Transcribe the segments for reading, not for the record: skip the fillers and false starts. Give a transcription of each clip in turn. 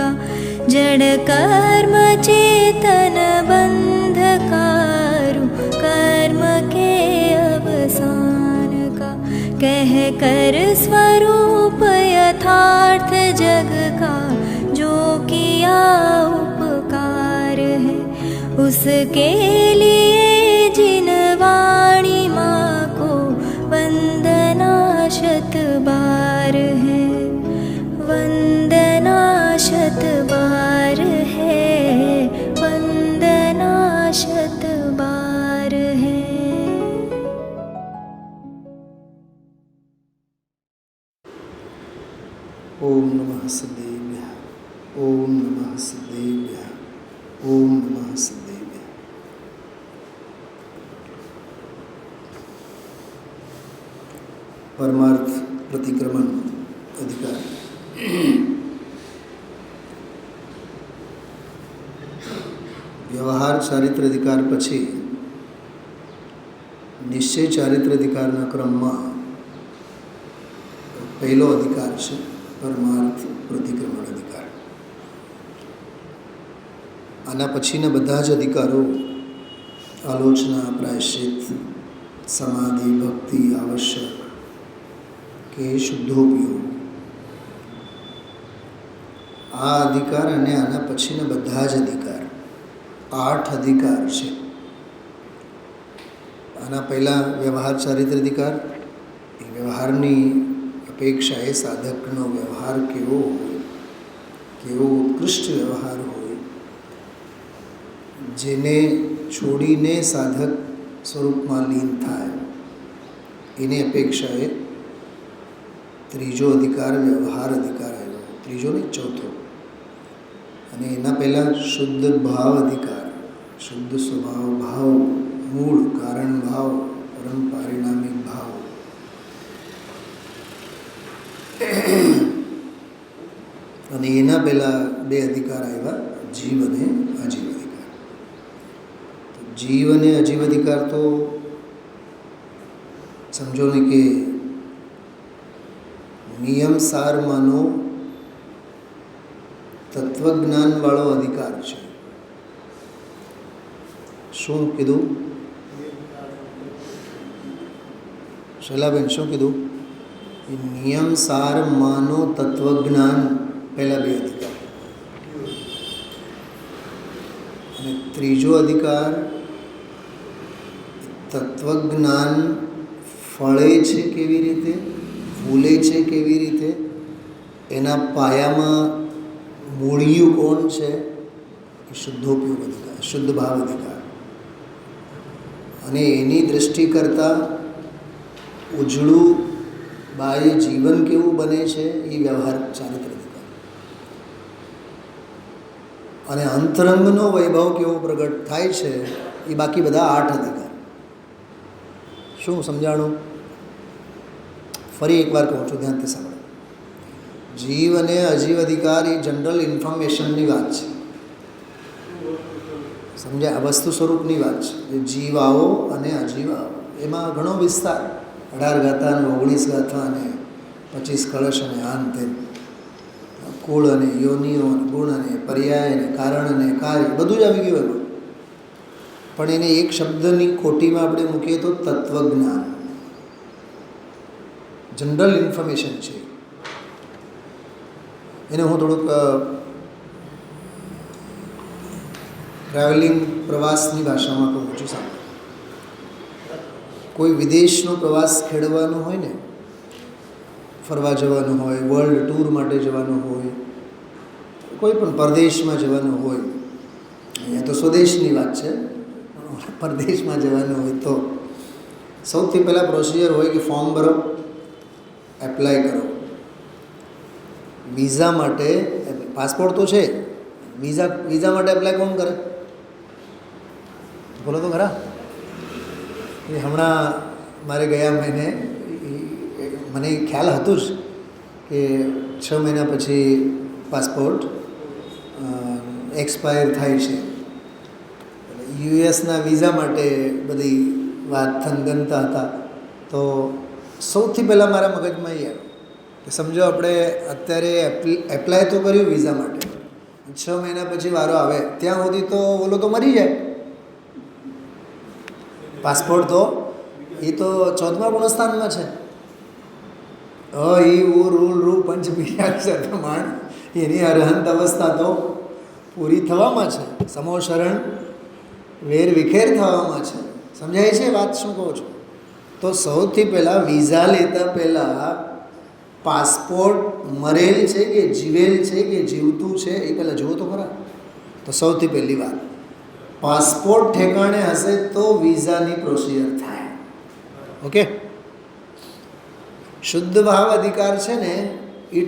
का जड़ कर्म चेतन बंधकारु कर्म के अवसान का कह कर स्वरूप यथार्थ जग का जो किया उपकार है उसके लिए जिन वाणी माँ को वंदना शत बार है वंदना शत बार है वंदना शत बार है। ओम नमः सदेव्यः ओम नमः सदेव्यः ओम नमः सदेव्यः। परमार्थ प्रतिक्रमण अधिकार व्यवहार चारित्र अधिकार पछी निश्चय चारित्र अधिकारना क्रमમાં પહેલો અધિકાર છે પરમાર્થ પ્રતિક્રમણ અધિકાર. આના પછીના બધા જ અધિકારો આલોચના, પ્રાયશ્ચિત, સમાધિ, ભક્તિ, આવશ્યક કે શુદ્ધોપયોગ, આ અધિકાર અને આના પછીના બધા જ અધિકાર 8 અધિકાર છે. આના પહેલાં વ્યવહાર ચારિત્ર અધિકાર, એ વ્યવહારની અપેક્ષા એ સાધકનો વ્યવહાર કેવો હોય, કેવો ઉત્કૃષ્ટ વ્યવહાર હોય, જેને છોડીને સાધક સ્વરૂપમાં લીન થાય, એની અપેક્ષાએ ત્રીજો અધિકાર વ્યવહાર અધિકાર આવ્યો, ત્રીજો ને ચોથો. અને એના પહેલાં શુદ્ધ ભાવ અધિકાર, શુદ્ધ સ્વભાવ ભાવ, મૂળ કારણ ભાવ, પરમ પારિણામિક ભાવ. અને એના પહેલાં 2 અધિકાર આવ્યા, જીવ અને અજીવ અધિકાર. તો જીવ અને અજીવ અધિકાર તો સમજો ને કે નિયમ સાર માનો તત્વજ્ઞાનવાળો અધિકાર છે. શું કીધું શૈલાબેન, શું કીધું? નિયમ સાર માનો તત્વજ્ઞાન, પહેલા 2 અધિકાર. અને ત્રીજો અધિકાર તત્વજ્ઞાન ફળે છે કેવી રીતે, ફૂલે છે કેવી રીતે, એના પાયામાં મૂળિયું કોણ છે, એ શુદ્ધોપયોગ અધિકાર, શુદ્ધ ભાવ અધિકાર. અને એની દૃષ્ટિ કરતાં ઉજળું બાહ્ય જીવન કેવું બને છે, એ વ્યવહાર ચારિત્ર અધિકાર. અને અંતરંગનો વૈભવ કેવો પ્રગટ થાય છે, એ બાકી બધા 8 અધિકાર. શું સમજાણું? ફરી એકવાર કહું છું, ધ્યાનથી સાંભળો. જીવ અને અજીવ અધિકાર એ જનરલ ઇન્ફોર્મેશનની વાત છે, સમજ્યા? આ વસ્તુ સ્વરૂપની વાત છે. જીવ આવો અને અજીવ આવો, એમાં ઘણો વિસ્તાર, 18 ગાથા અને 19 ગાથા અને 25 કળશ અને આન તેમ, કુળ અને યોનિઓ, ગુણ અને પર્યાય અને કારણ અને કાર્ય, બધું જ આવી ગયું એમાં. પણ એને એક શબ્દની કોટીમાં આપણે મૂકીએ તો તત્વજ્ઞાન, જનરલ ઇન્ફોર્મેશન છે. એને હું થોડુંક ટ્રાવેલિંગ, પ્રવાસની ભાષામાં કહું છું. સાંભળો, કોઈ વિદેશનો પ્રવાસ ખેડવાનો હોય ને, ફરવા જવાનું હોય, વર્લ્ડ ટૂર માટે જવાનું હોય, કોઈ પણ પરદેશમાં જવાનું હોય, અહીંયા તો સ્વદેશની વાત છે, પરદેશમાં જવાનું હોય તો સૌથી પહેલાં પ્રોસિજર હોય કે ફોર્મ ભરો, એપ્લાય કરો. વિઝા માટે પાસપોર્ટ તો છે, વિઝા માટે એપ્લાય કોણ કરે? બોલો તો ખરા. એ હમણાં મારે ગયા મહિને મને ખ્યાલ હતું જ કે 6 મહિના પછી પાસપોર્ટ એક્સપાયર થાય છે. યુએસના વિઝા માટે બધી વાત થનગનતા હતા. તો સૌથી પહેલાં મારા મગજમાં એ આવ્યું કે સમજો આપણે અત્યારે એપ્લાય તો કર્યું વિઝા માટે, 6 મહિના પછી વારો આવે ત્યાં સુધી તો ઓલો તો મરી જાય. પાસપોર્ટ તો એ તો 14મા ગુણસ્થાનમાં છે. એ રૂલ રૂ પંચ બીજાક્ષર પ્રમાણ એની અરહંત અવસ્થા તો પૂરી થવામાં છે. સમો શરણ વેર વિખેર થવામાં છે. સમજાય છે વાત શું કહું છું? તો સૌથી પહેલાં વિઝા લેતા પહેલાં પાસપોર્ટ મરેલ છે કે જીવેલ છે કે જીવતું છે એ પહેલાં જુઓ તો ખરા. તો સૌથી પહેલી વાત, પાસપોર્ટ ઠેકાણે હશે તો વિઝાની પ્રોસિજર થાય. ઓકે, શુદ્ધ ભાવ અધિકાર છે ને એ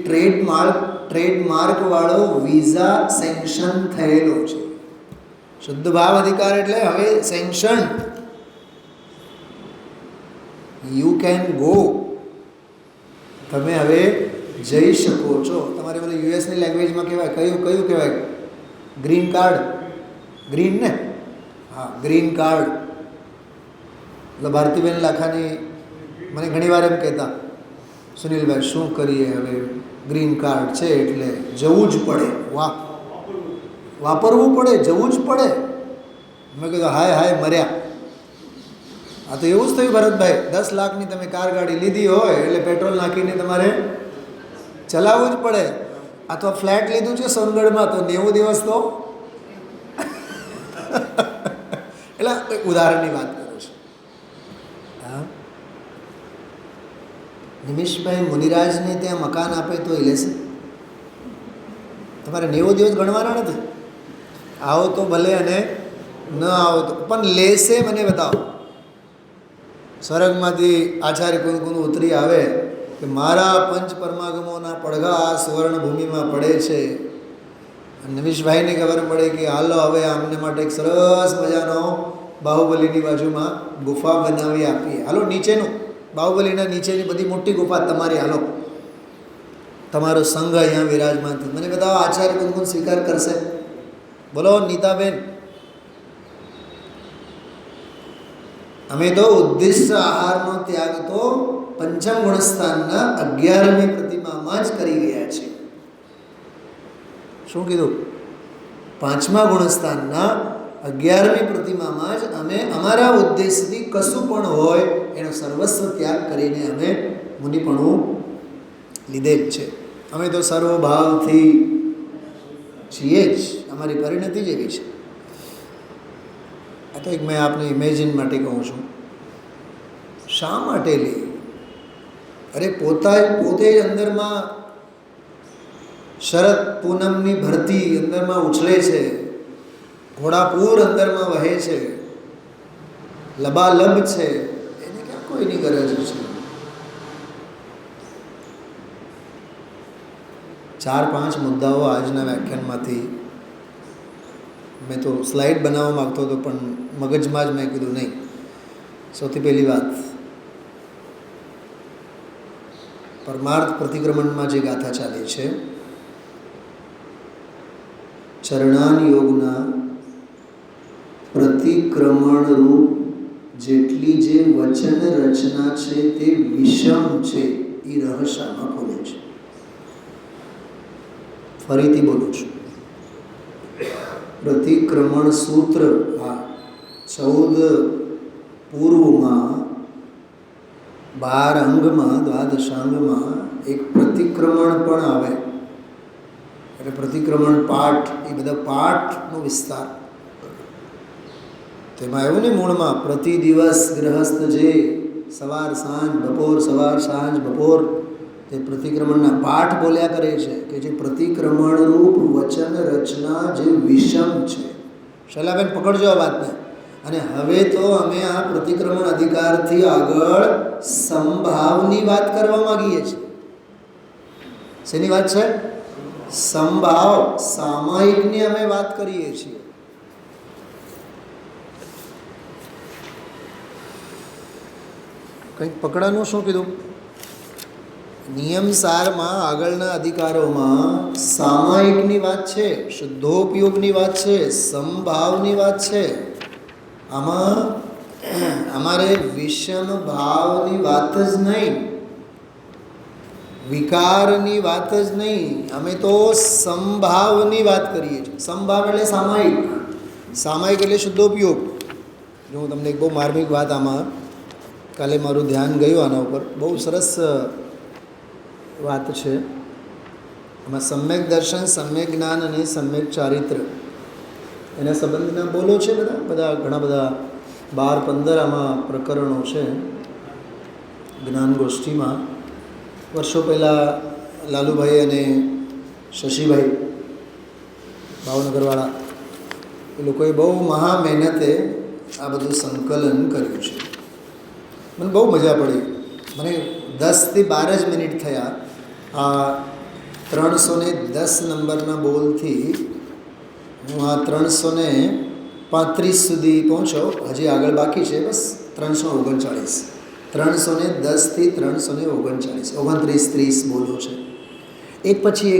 ટ્રેડમાર્કવાળો વિઝા સેન્કશન થયેલો છે. શુદ્ધ ભાવ અધિકાર એટલે હવે સેન્કશન, યુ કેન ગો, તમે હવે જઈ શકો છો. તમારે પેલું યુએસની લેંગ્વેજમાં કહેવાય, કયું કહેવાય? Green card. ગ્રીન ને? હા, ગ્રીન કાર્ડ. એટલે ભારતીબેન લાખાની મને ઘણીવાર એમ કહેતા, સુનિલભાઈ શું કરીએ હવે, ગ્રીન કાર્ડ છે એટલે જવું જ પડે. વાપરવું પડે, જવું જ પડે. મેં કીધું હાય હાય મર્યા. આ તો એવું જ થયું ભરતભાઈ, 10 લાખની તમે કાર ગાડી લીધી હોય એટલે પેટ્રોલ નાખીને તમારે ચલાવવું જ પડે. આ તો ફ્લેટ લીધું છે સોનગઢમાં તો 90 દિવસ તો એટલે ઉદાહરણની વાત કરું છું. હા, નિમિષભાઈ મુનિરાજને ત્યાં મકાન આપે તો એ લેશે? તમારે 90 દિવસ ગણવાના નથી. આવો તો ભલે અને ન આવો તો પણ લેશે. મને બતાવો સ્વર્ગમાંથી આચાર્ય કુંકુનું ઉતરી આવે કે મારા પંચ પરમાગમોના પડઘા આ સુવર્ણભૂમિમાં પડે છે. નિમિષભાઈને ખબર પડે કે હાલો હવે આમને માટે એક સરસ મજાનો બાહુબલીની બાજુમાં ગુફા બનાવી આપીએ. હાલો નીચેનું, બાહુબલીના નીચેની બધી મોટી ગુફા તમારી, હાલો તમારો સંઘ અહીંયા વિરાજમાન થશે. મને બતાવો આચાર્ય કુંકુન સ્વીકાર કરશે? બોલો નીતાબેન. અમે તો ઉદ્દિષ્ટ આહારનો ત્યાગ તો પંચમ ગુણસ્થાનના 11મી પ્રતિમામાં જ કરી ગયા છે. શું કીધું? 5મા ગુણસ્થાનના 11મી પ્રતિમામાં જ અમે અમારા ઉદ્દેશથી કશું પણ હોય એનો સર્વસ્વ ત્યાગ કરીને અમે મુનિપણું લીધેલ છે. અમે તો સર્વભાવથી છીએ જ, અમારી પરિણતિ જ એવી છે. આ તો એક મેં આપને ઇમેજિન માટે કહું છું. શા માટે લે? અરે પોતે જ અંદરમાં શરદ પૂનમની ભરતી અંદરમાં ઉછળે છે, ઘોડાપૂર અંદરમાં વહે છે, લબાલબ છે, એને ક્યાં કોઈની ગરજ છે? 4-5 મુદ્દાઓ આજના વ્યાખ્યાનમાંથી મેં તો સ્લાઇડ બનાવવા માગતો હતો પણ મગજમાં જ મેં કીધું નહીં. સૌથી પહેલી વાત, પરમાર્થ પ્રતિક્રમણમાં જે ગાથા ચાલે છે, ચરણાન યોગના પ્રતિક્રમણ રૂપ જેટલી જે વચન રચના છે તે વિષમ છે. એ રહસ્યમાં ખોલે છે. ફરીથી બોલું છું, પ્રતિક્રમણ સૂત્ર આ 14 પૂર્વમાં 12 અંગમાં 12 અંગમાં એક પ્રતિક્રમણ પણ આવે. એટલે પ્રતિક્રમણ પાઠ, એ બધા પાઠનો વિસ્તાર. તેમાં એવું ને મૂળમાં પ્રતિ દિવસ ગ્રહસ્થ જે સવાર સાંજ બપોર, સવાર સાંજ બપોર તે પ્રતિક્રમણના પાઠ બોલ્યા કરે છે કે જે પ્રતિક્રમણ રૂપ વચન રચના જે વિષમ છે. શૈલાબેન પકડજો આ વાતને. અને હવે તો અમે આ પ્રતિક્રમણ અધિકારથી આગળ સંભાવની વાત કરવા માંગીએ છીએ. શેની વાત છે? સંભાવ, સામાયિકની અમે વાત કરીએ છીએ. કંઈક પકડાનું શું કીધું? નિયમ સારમાં આગળના અધિકારોમાં સામાયિકની વાત છે, શુદ્ધોપયોગની વાત છે, સંભાવની વાત છે. આમાં અમારે વિષમ ભાવની વાત જ નહીં, વિકારની વાત જ નહીં, અમે તો સંભાવની વાત કરીએ છીએ. સંભાવ એટલે સામાયિક, સામાયિક એટલે શુદ્ધોપયોગ. જો હું તમને એક બહુ માર્મિક વાત આમાં કાલે મારું ધ્યાન ગયું આના ઉપર, બહુ સરસ વાત છે. આમાં સમ્યક દર્શન, સમ્યક જ્ઞાન અને સમ્યક ચારિત્ર એના સંબંધના બોલો છે. બધા ઘણા બધા 12-15 આમાં પ્રકરણો છે જ્ઞાન ગોષ્ઠીમાં. વર્ષો પહેલાં લાલુભાઈ અને શશીભાઈ ભાવનગરવાળા એ લોકોએ બહુ મહા મહેનતે આ બધું સંકલન કર્યું છે. મને બહુ મજા પડી. મને 10 થી 12 જ મિનિટ થયા આ 310 નંબરના બોલથી હું આ 335 સુધી પહોંચ્યો. હજી આગળ બાકી છે, બસ 339. 310 થી 339, 29-30 બોલો છે. એક પછી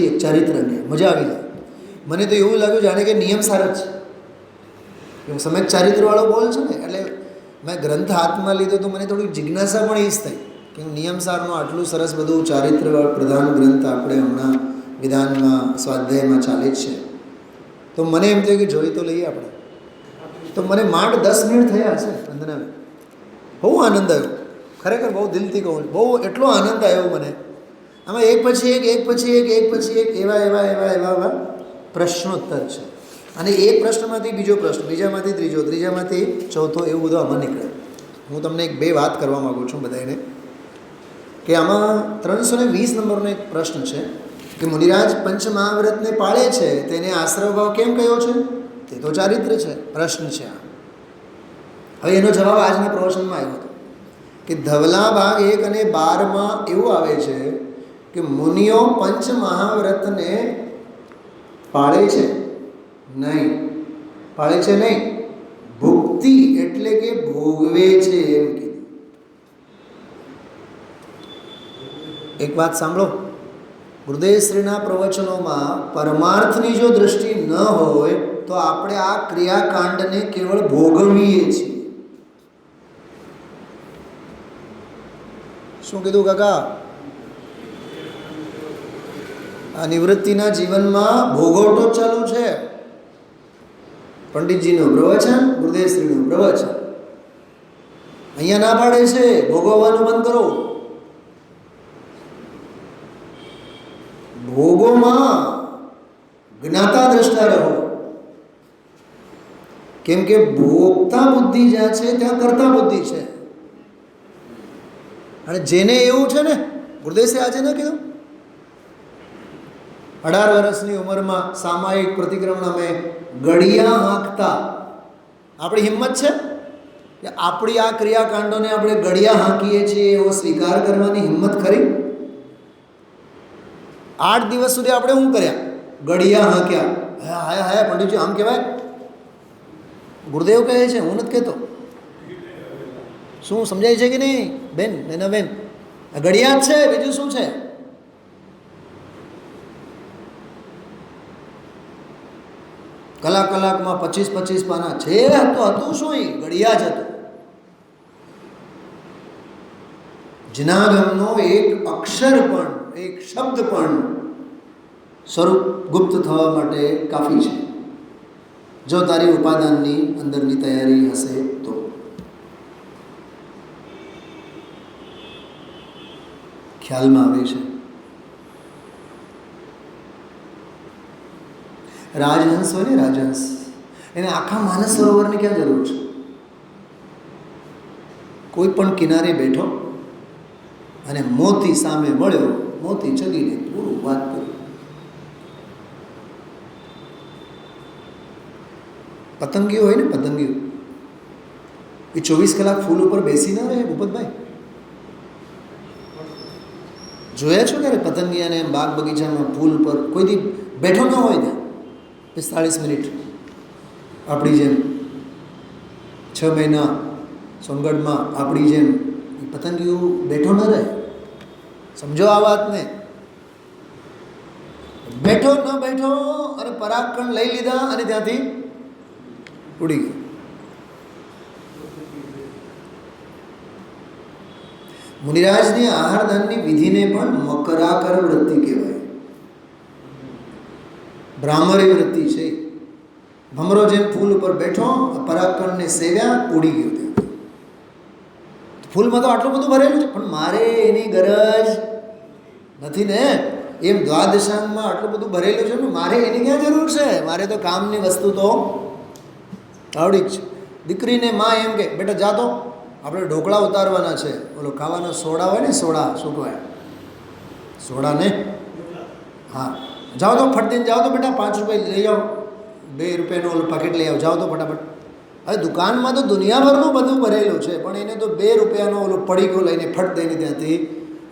એક ચારિત્રને મજા આવી જાય. મને તો એવું લાગ્યું જાણે કે નિયમ સાર જ છે. સમ્યક ચારિત્રવાળો બોલ છે ને, એટલે મેં ગ્રંથ હાથમાં લીધો તો મને થોડી જિજ્ઞાસા પણ એ જ થઈ કે નિયમ સારનું આટલું સરસ બધું ચારિત્ર પ્રધાન ગ્રંથ આપણે હમણાં વિધાનમાં સ્વાધ્યાયમાં ચાલે જ છે. તો મને એમ થયું કે જોઈ તો લઈએ આપણે. તો મને માંડ 10 મિનિટ થયા હશે વંદના. બહુ આનંદ આવ્યો, ખરેખર બહુ દિલથી કહું, બહુ એટલો આનંદ આવ્યો મને. આમાં એક પછી એક એવા પ્રશ્નોત્તર છે. અને એક પ્રશ્નમાંથી બીજો પ્રશ્ન, બીજામાંથી ત્રીજો, ત્રીજામાંથી ચોથો, એવું બધું આમાં નીકળે. હું તમને 2 વાત કરવા માગું છું બધાને કે આમાં 320 નંબરનો એક પ્રશ્ન છે કે મુનિરાજ પંચમહાવ્રતને પાળે છે તેને આશ્રય ભાવ કેમ કયો છે? તે તો ચારિત્ર છે. પ્રશ્ન છે આ. હવે એનો જવાબ આજના પ્રવચનમાં આવ્યો હતો કે ધવલા ભાગ 1 અને 12માં એવું આવે છે કે મુનિઓ પંચમહાવ્રતને પાળે છે નહીં, પાળે છે નહીં, ભુક્તિ એટલે કે ભોગવે છે એમ કીધું. એક વાત સાંભળો, ગુરુદેવશ્રીના પ્રવચનોમાં પરમાર્થની જો દૃષ્ટિ ન હોય તો આપણે આ ક્રિયાકાંડને કેવળ ભોગવીએ છીએ. શું કીધું કાકા? આ નિવૃત્તિના જીવનમાં ભોગવટો ચાલુ છે. પંડિતજીનું પ્રવચન, ગુરુદેવશ્રીનું પ્રવચન અહીંયા ના પાડે છે ભોગવવાનું બંધ કરો. ભોગોમાં જ્ઞાતા દ્રષ્ટા રહો. કેમ કે ભોગતા બુદ્ધિ જ્યાં છે ત્યાં કરતા બુદ્ધિ છે. અને જેને એવું છે ને, ગુરુદેશે આજે ન કીધું 18 વર્ષની ઉંમરમાં સામાયિક પ્રતિક્રમણ અમે ગળિયા હાંકતા. આપણી હિંમત છે કે આપણી આ ક્રિયાકાંડોને આપણે ગળિયા હાંકીએ છીએ એવો સ્વીકાર કરવાની હિંમત ખરી? 8 દિવસ સુધી આપણે શું કર્યા? ગળિયા હાંક્યા. હાયા પંડિતજી આમ કહેવાય? ગુરુદેવ કહે છે, હું નથી કહેતો. શું સમજાય છે કે નહીં બેન? એના બેન ગળિયા જ છે, બીજું શું છે? કલાકમાં 25 પાના છે. તો હતું શું? એ ગળિયા જ હતું. જનાગમનો એક અક્ષર પણ, એક શબ્દ પણ સ્વરૂપ ગુપ્ત થવા માટે કાફી છે, જો તારી ઉપાદાનની અંદરની તૈયારી હશે તો. ખ્યાલમાં આવે છે. રાજહંસ હોય ને, રાજહંસ, એને આખા માનસ સરોવરની ક્યાં જરૂર છે? કોઈ પણ કિનારે બેઠો અને મોતી સામે મળ્યો, મોતી ચગીને પૂરું વાત કર્યું. પતંગીઓ હોય ને, પતંગીઓ, એ 24 કલાક ફૂલ ઉપર બેસી ના રહે ભૂપતભાઈ? જોયા છો ક્યારે પતંગિયાને બાગ બગીચામાં ફૂલ પર કોઈ દી બેઠો ન હોય ત્યાં 45 મિનિટ? આપણી જેમ 6 મહિના સોનગઢમાં આપણી જેમ પતંગિયું બેઠો ન રહે. સમજો આ વાતને. બેઠો ન બેઠો અને પરાગકણ લઈ લીધા અને ત્યાંથી ઉડી ગયો. મુનિરાજની આહારદાનની વિધિને પણ મકરાકર વૃત્તિ કહેવાય. બ્રાહ્મરી વૃત્તિ છે. ભમરો જેમ ફૂલ ઉપર બેઠો, પરાકરણને સેવ્યા, ઉડી ગયો ત્યાં. ફૂલમાં તો આટલું બધું ભરેલું છે, પણ મારે એની ગરજ નથી ને. એમ દ્વાદશાંગમાં આટલું બધું ભરેલું છે ને, મારે એની ક્યાં જરૂર છે? મારે તો કામની વસ્તુ તો આવડી જ છે. દીકરીને માં એમ કે બેટા જાતો આપણે ઢોકળા ઉતારવાના છે, ઓલો ખાવાનો સોડા હોય ને, સોડા શું કહેવાય, સોડા ને, હા, જાઓ તો ફટદીને જાઓ તો બેટા 5 રૂપિયા લઈ જાઓ, 2 રૂપિયાનું ઓલું પેકેટ લઈ આવો, જાઓ તો ફટાફટ. હવે દુકાનમાં તો દુનિયાભરનું બધું ભરેલું છે, પણ એને તો 2 રૂપિયાનો ઓલું પડીકો લઈને ફટ દઈને ત્યાંથી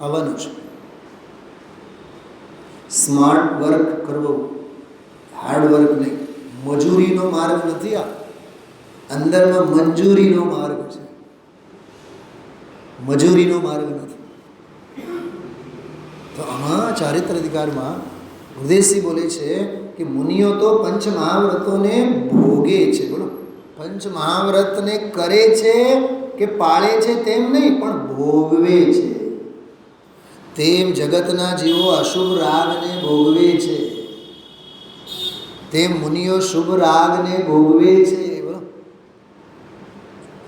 આવવાનું છે. સ્માર્ટ વર્ક કરવો, હાર્ડ વર્ક નહીં. મજૂરીનો માર્ગ નથી આ, અંદરમાં મંજૂરીનો માર્ગ છે, મજૂરીનો માર્ગ નથી. તો આમાં ચારિત્ર અધિકારમાં ઉદેશી બોલે છે કે મુનિઓ તો પંચ મહાવ્રતોને ભોગે છે. બોલો, પંચ મહાવ્રતને કરે છે કે પાળે છે તેમ નહીં, પણ ભોગવે છે. તેમ જગતના જીવો અશુભ રાગને ભોગવે છે, તેમ મુનિઓ શુભ રાગને ભોગવે છે.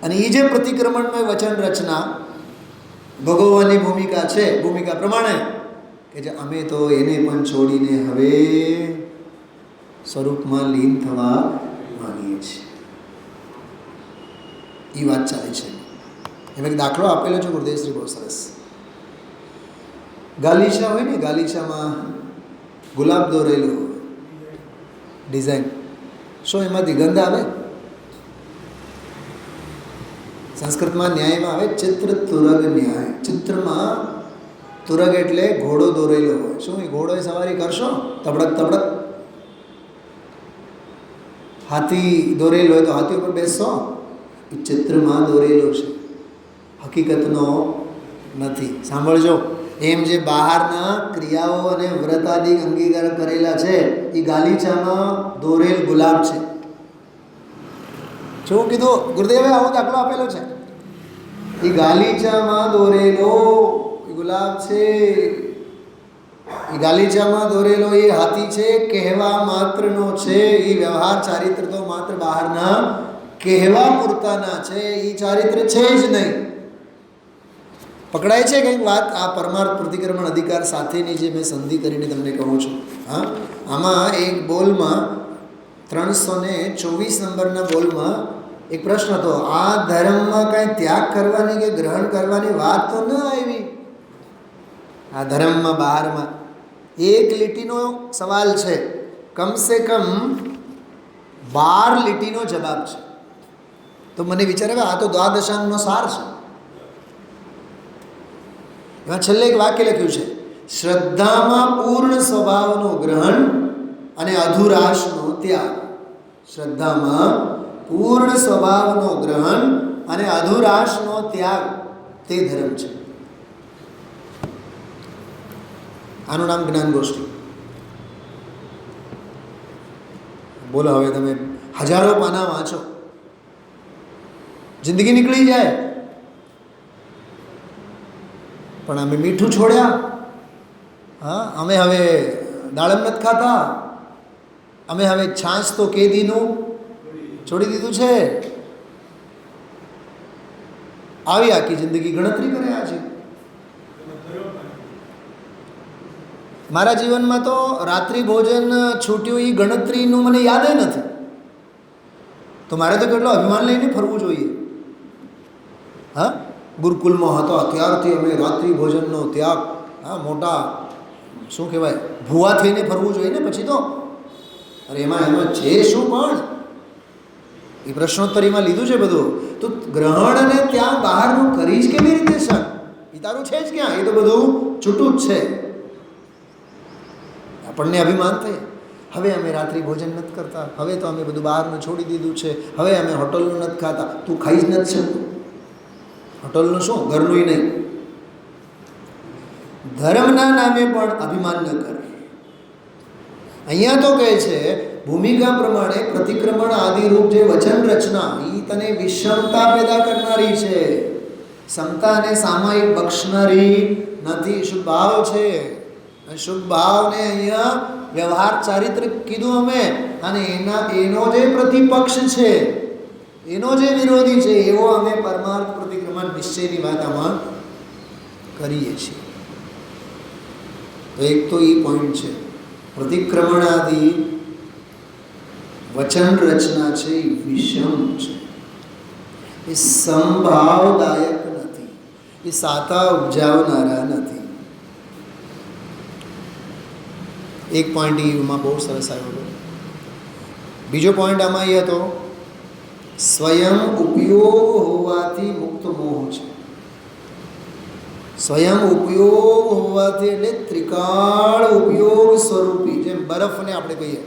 અને એ જે પ્રતિક્રમણમય વચન રચના ભગવવાની ભૂમિકા છે, ભૂમિકા પ્રમાણે કે જે અમે તો એને પણ છોડીને હવે સ્વરૂપમાં લીન થવા માંગીએ છીએ, એ વાત ચાલે છે. એમ એક દાખલો આપેલો છે ગુરુદેવશ્રી, બહુ સરસ. ગાલીચા હોય ને, ગાલીચામાં ગુલાબ દોરેલો હોય, ડિઝાઇન, શું એમાંથી ગંધ આવે? સંસ્કૃતમાં ન્યાયમાં આવે ચિત્ર તુરગ ન્યાય. ચિત્રમાં તુરગ એટલે ઘોડો દોરેલો હોય. શું એ ઘોડો સવારી કરશો? તબડક તબડક. હાથી દોરેલો હોય તો હાથી ઉપર બેસશો? એ ચિત્રમાં દોરેલો છે, હકીકતનો નથી. સાંભળજો, એમ જે બહારના ક્રિયાઓ અને વ્રત આદિ અંગીકાર કરેલા છે, એ ગાલીચામાં દોરેલ ગુલાબ છે. શું કીધું ગુરુદેવે? આવો દાખલો આપેલો છે. એ ગાલીચામાં દોરેલો ગુલાબ છે, એ ગાલીચામાં દોરેલો એ હાથી છે, કહેવા માત્રનો છે. એ વ્યવહાર ચારિત્ર તો માત્ર બહારના કહેવા પૂરતાના છે, એ ચારિત્ર છે જ નહીં. પકડાય છે કંઈક વાત? આ પરમાર્થ પ્રતિક્રમણ અધિકાર સાથેની જે મેં સંધિ કરીને તમને કહું છું. હા, આમાં એક બોલમાં 324 નંબરના બોલમાં એક પ્રશ્ન હતો, આ ધર્મમાં કાંઈ ત્યાગ કરવાની કે ગ્રહણ કરવાની વાત તો ન આવી. આ ધર્મમાં બહારમાં એક લીટીનો સવાલ છે, કમસે કમ 12 લીટીનો જવાબ છે. તો મને વિચાર આવે, આ તો દ્વાદશાંગનો સાર છે. એમાં છેલ્લે એક વાક્ય લખ્યું છે, શ્રદ્ધામાં પૂર્ણ સ્વભાવનું ગ્રહણ અને અધુરાશનો ત્યાગ. શ્રદ્ધામાં પૂર્ણ સ્વભાવનો ગ્રહણ અને અધુરાશનો ત્યાગ તે ધર્મ છે. આનું નામ જ્ઞાન ગોષ્ઠી. બોલો, હવે તમે હજારો પાના વાંચો, જિંદગી નીકળી જાય. પણ અમે મીઠું છોડ્યા, હા, અમે હવે દાડમ નથી ખાતા, અમે હવે છાશ તો કેદીનું છોડી દીધું છે. આવી આખી જિંદગી ગણતરી કર્યા છે. મારા જીવનમાં તો રાત્રિ ભોજન છૂટ્યું એ ગણતરીનું મને યાદ નથી. તો મારે તો કેટલો અભિમાન લઈને ફરવું જોઈએ. હા, ગુરુકુલમાં હતો ત્યારથી અમે રાત્રિ ભોજનનો ત્યાગ, હા, મોટા શું કહેવાય, ભૂવા થઈને ફરવું જોઈએ ને પછી તો. અરે એમાં છે શું? પણ એ પ્રશ્નોત્તરીમાં લીધું છે બધું. તો ગ્રહણ અને ત્યાં બહારનું કરીશ કેવી રીતે સર? એ તારું છે જ ક્યાં? એ તો બધું છૂટું જ છે. આપણને અભિમાન થાય, હવે અમે રાત્રિ ભોજન નથી કરતા, હવે તો અમે બધું બહારનું છોડી દીધું છે, હવે અમે હોટલનું નથી ખાતા. તું ખાઈ જ નથી શકતું. હોટલનું શું, ઘરનું નહીં. ધર્મના નામે પણ અભિમાન ન કરે. અહીંયા તો કહે છે ભૂમિકા પ્રમાણે પ્રતિક્રમણ આદિરૂપ જે વચન રચના, એ તને વિષમતા પેદા કરનારી છે. સમતા અને સામાયિક બક્ષનારી નથી, શુભ ભાવ છે. અને શુભ ભાવને અહીંયા વ્યવહાર ચારિત્રિક કીધું અમે, અને એનો જે પ્રતિપક્ષ છે, એનો જે વિરોધી છે, એવો અમે પરમાર્થ પ્રતિક્રમણ નિશ્ચયની વાત આમાં કરીએ છીએ. તો એક તો એ પોઈન્ટ છે. પ્રતિક્રમણાદિ વચન રચના છે એ વિષમ છે, એ સંભાવદાયક નથી, એ સાતા ઉપજાવનારા નથી. એક પોઈન્ટ એમાં બહુ સરસ આવ્યો. બીજો પોઈન્ટ આમાં એ હતો, સ્વયં ઉપયોગ હોવાથી મુક્ત મોહ છે. સ્વયં ઉપયોગ હોવાથી એટલે ત્રિકાળ ઉપયોગ સ્વરૂપી, જેમ બરફને આપણે કહીએ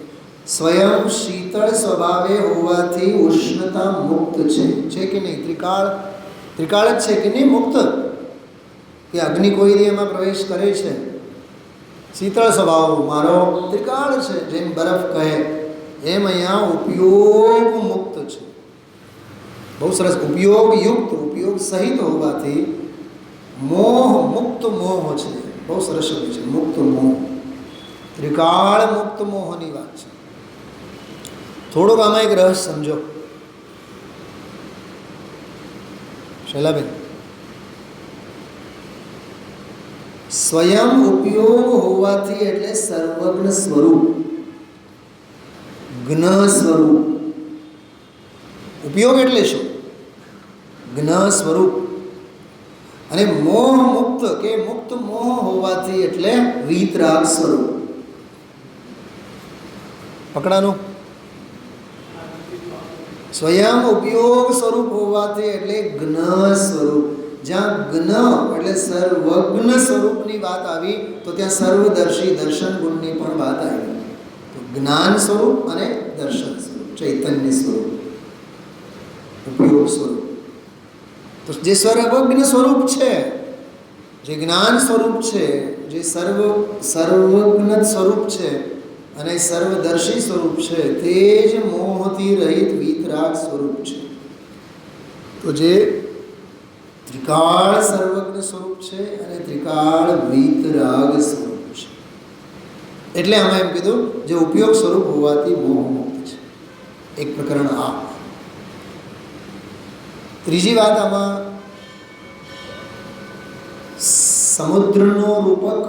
સ્વયં શીતળ સ્વભાવે હોવાથી ઉષ્ણતા મુક્ત છે કે નહીં? ત્રિકાળ જ છે કે નહીં? મુક્ત કે અગ્નિ કોઈ એમાં પ્રવેશ કરે છે, શીતળ સ્વભાવ મારો ત્રિકાળ છે, જેમ બરફ કહે એમ અહીંયા ઉપયોગ મુક્ત છે. બહુ સરસ. ઉપયોગ યુક્ત, ઉપયોગ સહિત હોવાથી મોહ મુક્ત મોહ છે. બહુ સરસ શબ્દ છે, મુક્ત મોહ. ત્રિકાળ મુક્ત મોહની વાત છે. થોડુંક આમાં એક રહસ્ય સમજો શૈલાબેન. સ્વયં ઉપયોગ હોવાથી એટલે સર્વજ્ઞ સ્વરૂપ, જ્ઞ સ્વરૂપ. ઉપયોગ એટલે શું? જ્ઞ સ્વરૂપ. અને મોહ મુક્ત કે મુક્ત મોહ હોવાથી એટલે વીતરાગ સ્વરૂપ. પકડાનું? સ્વયં ઉપયોગ સ્વરૂપ હોવાથી એટલે જ્ઞ સ્વરૂપ. જ્યાં જ્ઞ એટલે સર્વજ્ઞ સ્વરૂપની વાત આવી, તો ત્યાં સર્વદર્શી દર્શન ગુણની પણ વાત આવી. તો જ્ઞાન સ્વરૂપ અને દર્શન સ્વરૂપ, ચૈતન્ય સ્વરૂપ, ઉપયોગ સ્વરૂપ. તો જે સર્વજ્ઞ સ્વરૂપ છે, જે જ્ઞાન સ્વરૂપ છે, જે સર્વજ્ઞ સ્વરૂપ છે અને સર્વદર્શી સ્વરૂપ છે, તે જ મોહથી રહિત વીતરાગ સ્વરૂપ છે. તો જે ત્રિકાળ સર્વજ્ઞ સ્વરૂપ છે અને ત્રિકાળ વીતરાગ સ્વરૂપ છે. એટલે આમાં એમ કીધું જે ઉપયોગ સ્વરૂપ હોવાથી મોહ મુક્ત છે. એક પ્રકરણ આ. ત્રીજી વાત આમાં સમુદ્રનો રૂપક,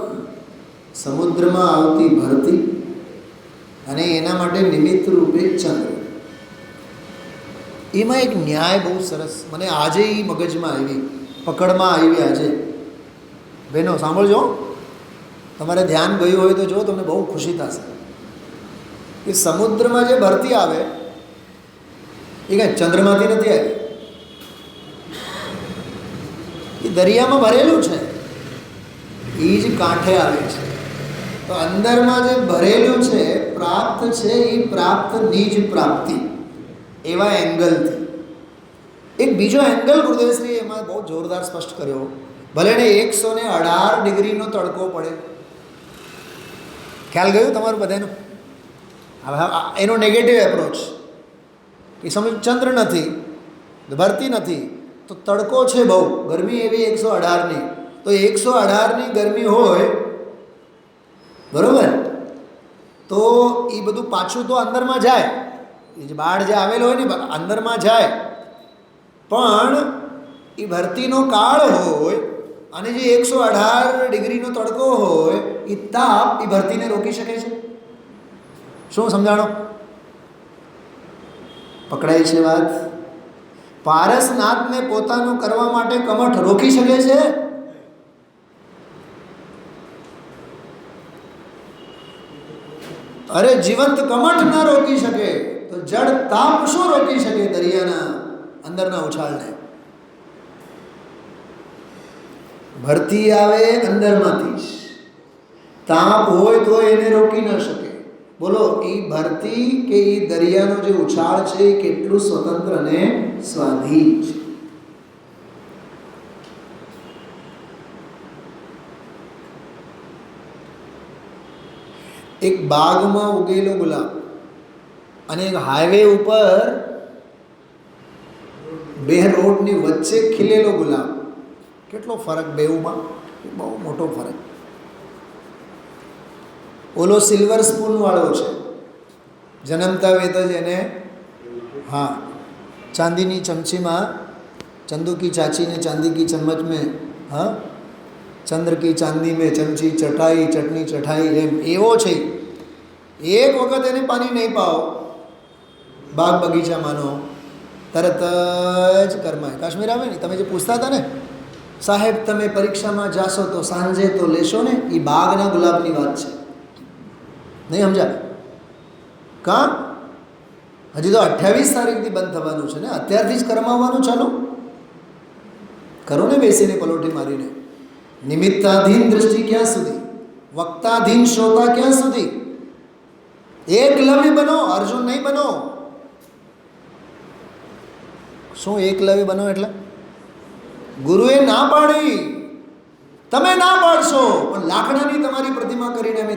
સમુદ્રમાં આવતી ભરતી અને એના માટે નિમિત્ત રૂપે ચંદ્ર. એમાં એક ન્યાય બહુ સરસ મને આજે એ મગજમાં આવી, પકડમાં આવી. આજે બહેનો સાંભળજો, તમારે ધ્યાન ગયું હોય તો જો, તમને બહુ ખુશી થશે કે સમુદ્રમાં જે ભરતી આવે એ કાંઈ ચંદ્રમાંથી નથી આવી, એ દરિયામાં ભરેલું છે, એ જ કાંઠે આવે છે. તો અંદરમાં જે ભરેલું છે, પ્રાપ્ત છે, એ પ્રાપ્તની જ પ્રાપ્તિ, એવા એંગલથી. એક બીજો એંગલ ગુરુદેવશ્રીએ એમાં બહુ જોરદાર સ્પષ્ટ કર્યો. ભલે ને 118 ડિગ્રીનો તડકો પડે, ખ્યાલ ગયું તમારું બધાનું? હવે એનો નેગેટિવ એપ્રોચ કે સમજ ચંદ્ર નથી, ભરતી નથી, તો તડકો છે, બહુ ગરમી એવી 118ની. તો 118ની ગરમી હોય, બરાબર, તો એ બધું પાછું તો અંદરમાં જાય, એ જે બહાર જે આવેલો હોય ને અંદરમાં જાય, પણ એ ભરતીનો કાળ હોય અને જે 118 ડિગ્રીનો તડકો હોય, એ તાપ એ ભરતીને રોકી શકે છે? શું સમજાણો? પકડાય છે વાત? પારસનાથને પોતાનું કરવા માટે કમઠ રોકી શકે છે? અરે જીવંત કમઠ ના રોકી શકે તો જળ તાપ શું રોકી શકે દરિયાના અંદરના ઉછાળને? ભરતી આવે અંદરમાંથી જ, તાપ હોય તો એને રોકી ન શકે. બોલો, એ ભરતી કે એ દરિયાનો જે ઉછાળ છે એ કેટલું સ્વતંત્ર અને સ્વાધીન છે. એક બાગમાં ઉગેલો ગુલાબ અને એક હાઈવે ઉપર બે રોડની વચ્ચે ખીલેલો ગુલાબ, કેટલો ફરક બેઉમાં, બહુ મોટો ફરક. ઓલો સિલ્વર સ્પૂનવાળો છે, જન્મતા વેત જ એને, હા, ચાંદીની ચમચીમાં, ચંદુ કી ચાચી ને ચાંદી કી ચમ્મચ મેં, હા, ચંદ્ર કી ચાંદી મેં ચમચી ચટાઈ ચટણી ચટાઈ, એમ એવો છે. એક વખત એને પાણી નહીં પાઓ બાગ બગીચામાંનો, તરત જ કર્માય. કાશ્મીર આવે ને, તમે જે પૂછતા હતા ને, સાહેબ તમે પરીક્ષામાં જાશો તો સાંજે તો લેશો ને, એ બાગના ગુલાબની વાત છે. નહીં સમજા? કાં હજી તો 28 તારીખથી બંધ થવાનું છે ને, અત્યારથી જ કરમાવવાનું ચાલો કરો ને, બેસીને પલોઠી મારીને. નિમિત્તાધીન દૃષ્ટિ ક્યાં સુધી, વક્તાધીન શ્રોતા ક્યાં સુધી? એકલવ્ય બનો, અર્જુન નહીં બનો. શું એકલવ્ય બનો એટલે? ગુરુએ ના પાડી, તમે ના પાડશો, પણ લાકડાની તમારી પ્રતિમા કરીને અમે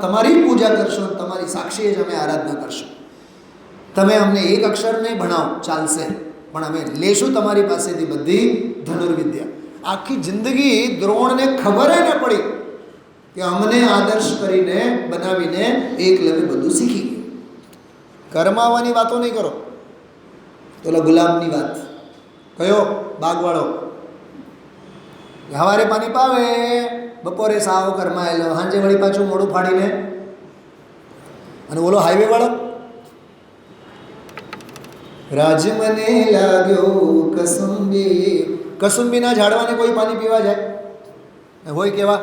તમારી પૂજા કરશો, તમારી સાક્ષીએ જ અમે આરાધના કરશું. તમે અમને એક અક્ષર નહીં ભણાવો ચાલશે, પણ અમે લેશું તમારી પાસેથી બધી ધનુર્વિદ્યા. આખી જિંદગી દ્રોણને ખબર ન પડી કે અમને આદર્શ કરીને બનાવીને એકલવ્ય બધું શીખી ગયું. કરમાવાની વાતો નહીં કરો. તો ગુલાબની વાત, કયો બાગવાળો સવારે પાણી પાવે, બપોરે સાવ કરમાયેલો, સાંજે વળી પાછું મોડું ફાડીને. અને ઓલો હાઈવે વાળો, રાજ મને લાગ્યો કસુંબી, કસુંબીના ઝાડવાને કોઈ પાણી પીવા જાય? હોય કેવા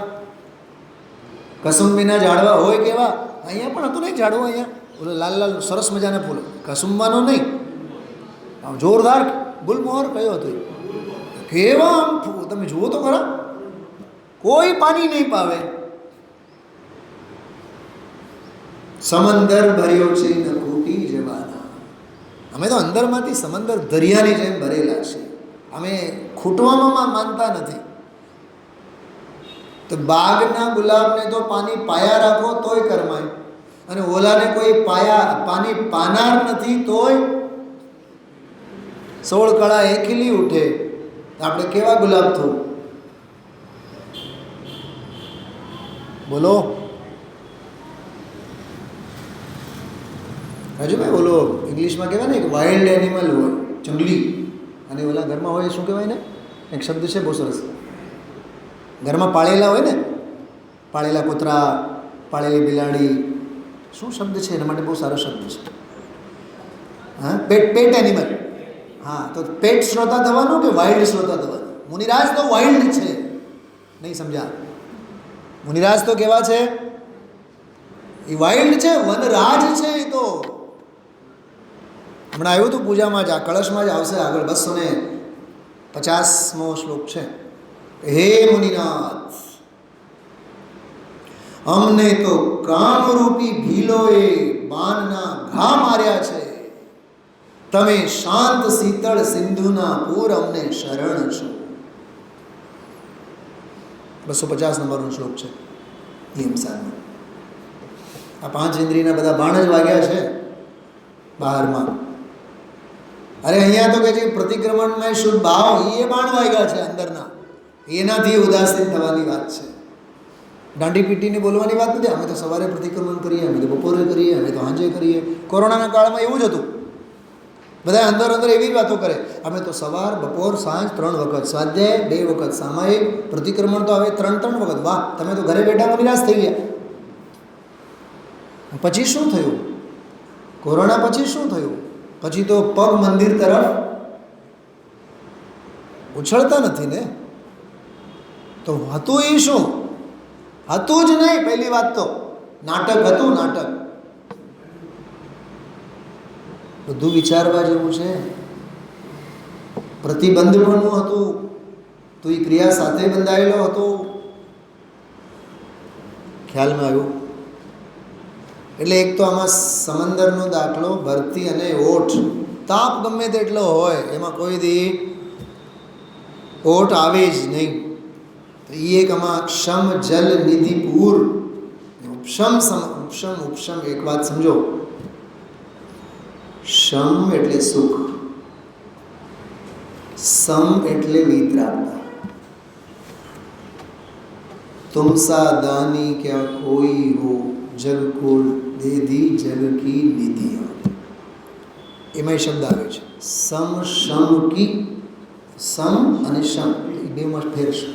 કસુંબીના ઝાડવા, હોય કેવા. અહીંયા પણ હતું નહીં ઝાડવું, અહીંયા ઓલો લાલ લાલ સરસ મજાના ફૂલ, કસુંબાનો નહીં, જોરદાર ગુલમોહર કયો હતો, કેવા આમ તમે જુઓ તો ખરા, કોઈ પાણી નહીં પાવે. સમંદર ભર્યો છે ન ખૂટી જવાના. અમે તો અંદરમાંથી સમંદર દરિયાની જેમ ભરેલા છે, અમે ખૂટવામાં માનતા નથી. તો બાગના ગુલાબને તો પાણી પાયા રાખો તોય કરમાય, અને ઓલાને કોઈ પાણી પાનાર નથી તોય 16 કળા એકલી ઉઠે. આપણે કેવા ગુલાબ થવું? બોલો રાજુભાઈ. બોલો, ઇંગ્લિશમાં કહેવાય ને એક વાઇલ્ડ એનિમલ હોય, જંગલી, અને ઓલા ઘરમાં હોય શું કહેવાય ને, એક શબ્દ છે બહુ સરસ, ઘરમાં પાળેલા હોય ને, પાળેલા કૂતરા, પાળેલી બિલાડી, શું શબ્દ છે એના માટે? બહુ સારો શબ્દ છે, હા, પેટ એનિમલ. હા, તો પેટ શ્રોતા થવાનું કે વાઇલ્ડ શ્રોતા થવાનું? મુનિરાજ તો વાઇલ્ડ છે, નહીં સમજ્યા? મુનિરાજ તો કેવા છે? એ વાઇલ્ડ છે, વનરાજ છે. એ તો હમણાં આવ્યું હતું પૂજામાં જ, આ કળશમાં જ આવશે આગળ, 250મો શ્લોક છે. હે મુનિનાથ, અમને તો કામરૂપી ભીલોએ બાણના ઘા માર્યા છે, તમે શાંત શીતળ સિંધુના પૂર અમને શરણ છો. 250 નંબરનો શ્લોક છે હિમસારનો. આ 5 ઇન્દ્રિયના બધા બાણ જ વાગ્યા છે બહારમાં. અરે અહીંયા તો કે છે પ્રતિક્રમણમાં શુદ્ધ ભાવ, એ બાણ વાગ્યા છે અંદરના, એનાથી ઉદાસીન થવાની વાત છે. દાંડી પીટીને બોલવાની વાત નથી. અમે તો સવારે પ્રતિક્રમણ કરીએ, અમે તો બપોરે કરીએ, અમે તો સાંજે કરીએ. કોરોનાના કાળમાં એવું જ હતું, બધા અંદર એવી જ વાતો કરે. અમે તો સવાર, બપોર, સાંજ 3 વખત સ્વાધ્યાય, 2 વખત સામાયિક, પ્રતિક્રમણ તો હવે 3 વખત. વાહ, તમે તો ઘરે બેઠા નિરાશ થઈ ગયા. પછી શું થયું? કોરોના પછી શું થયું? પછી તો પગ મંદિર તરફ ઉછળતા નથી ને. તો હતું એ શું? હતું જ નહીં. પહેલી વાત તો નાટક હતું, નાટક. બધું વિચારવા જેવું છે. પ્રતિબંધપણું હતું, તો એ ક્રિયા સાથે બંધાયેલો હતો. ખ્યાલમાં આવ્યું? એટલે એક તો આમાં સમંદરનો દાખલો, ભરતી અને ઓઠ. તાપ ગમે તેટલો હોય, એમાં કોઈ દી ઓઠ આવે જ નહીં. તો એ એક આમાં ક્ષમ જલ નિધિ પૂર, ઉપશમ ઉપશમ. એક વાત સમજો, શમ એટલે સુખ, સમ એટલે વિતરાગતા. तुम सा दानी क्या कोई हो, जग को दे दी जग की निधियाँ. એમાં શબ્દ આવે છે સમ શમ કી. સમ અને શમ એ બેમાં ફેર છે.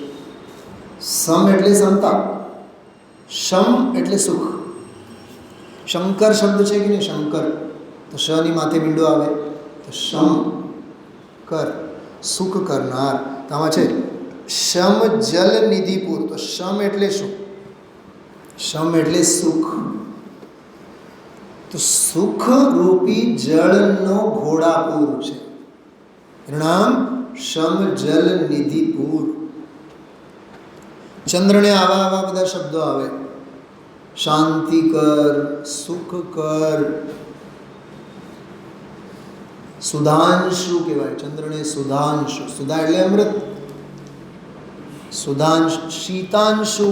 સમ એટલે સમતા, શમ એટલે સુખ. શંકર શબ્દ છે કે નહીં, શંકર, તો શની માથે મીંડો આવે તો શમ કર, સુખ કરનાર. તો આમાં છે શમ જલ નિધિપુર. તો શમ એટલે શું? શમ એટલે સુખ. તો સુખ રૂપી જળનો ઘોડાપુર છે, એનું નામ શમ જલ નિધિપુર. ચંદ્રને આવા આવા બધા શબ્દો આવે. શાંતિ કર, સુખ કર. સુધાંશુ કહેવાય ચંદ્રને. સુધાંશુ, સુધા એટલે અમૃત. સુધાંશુ, શીતાંશુ.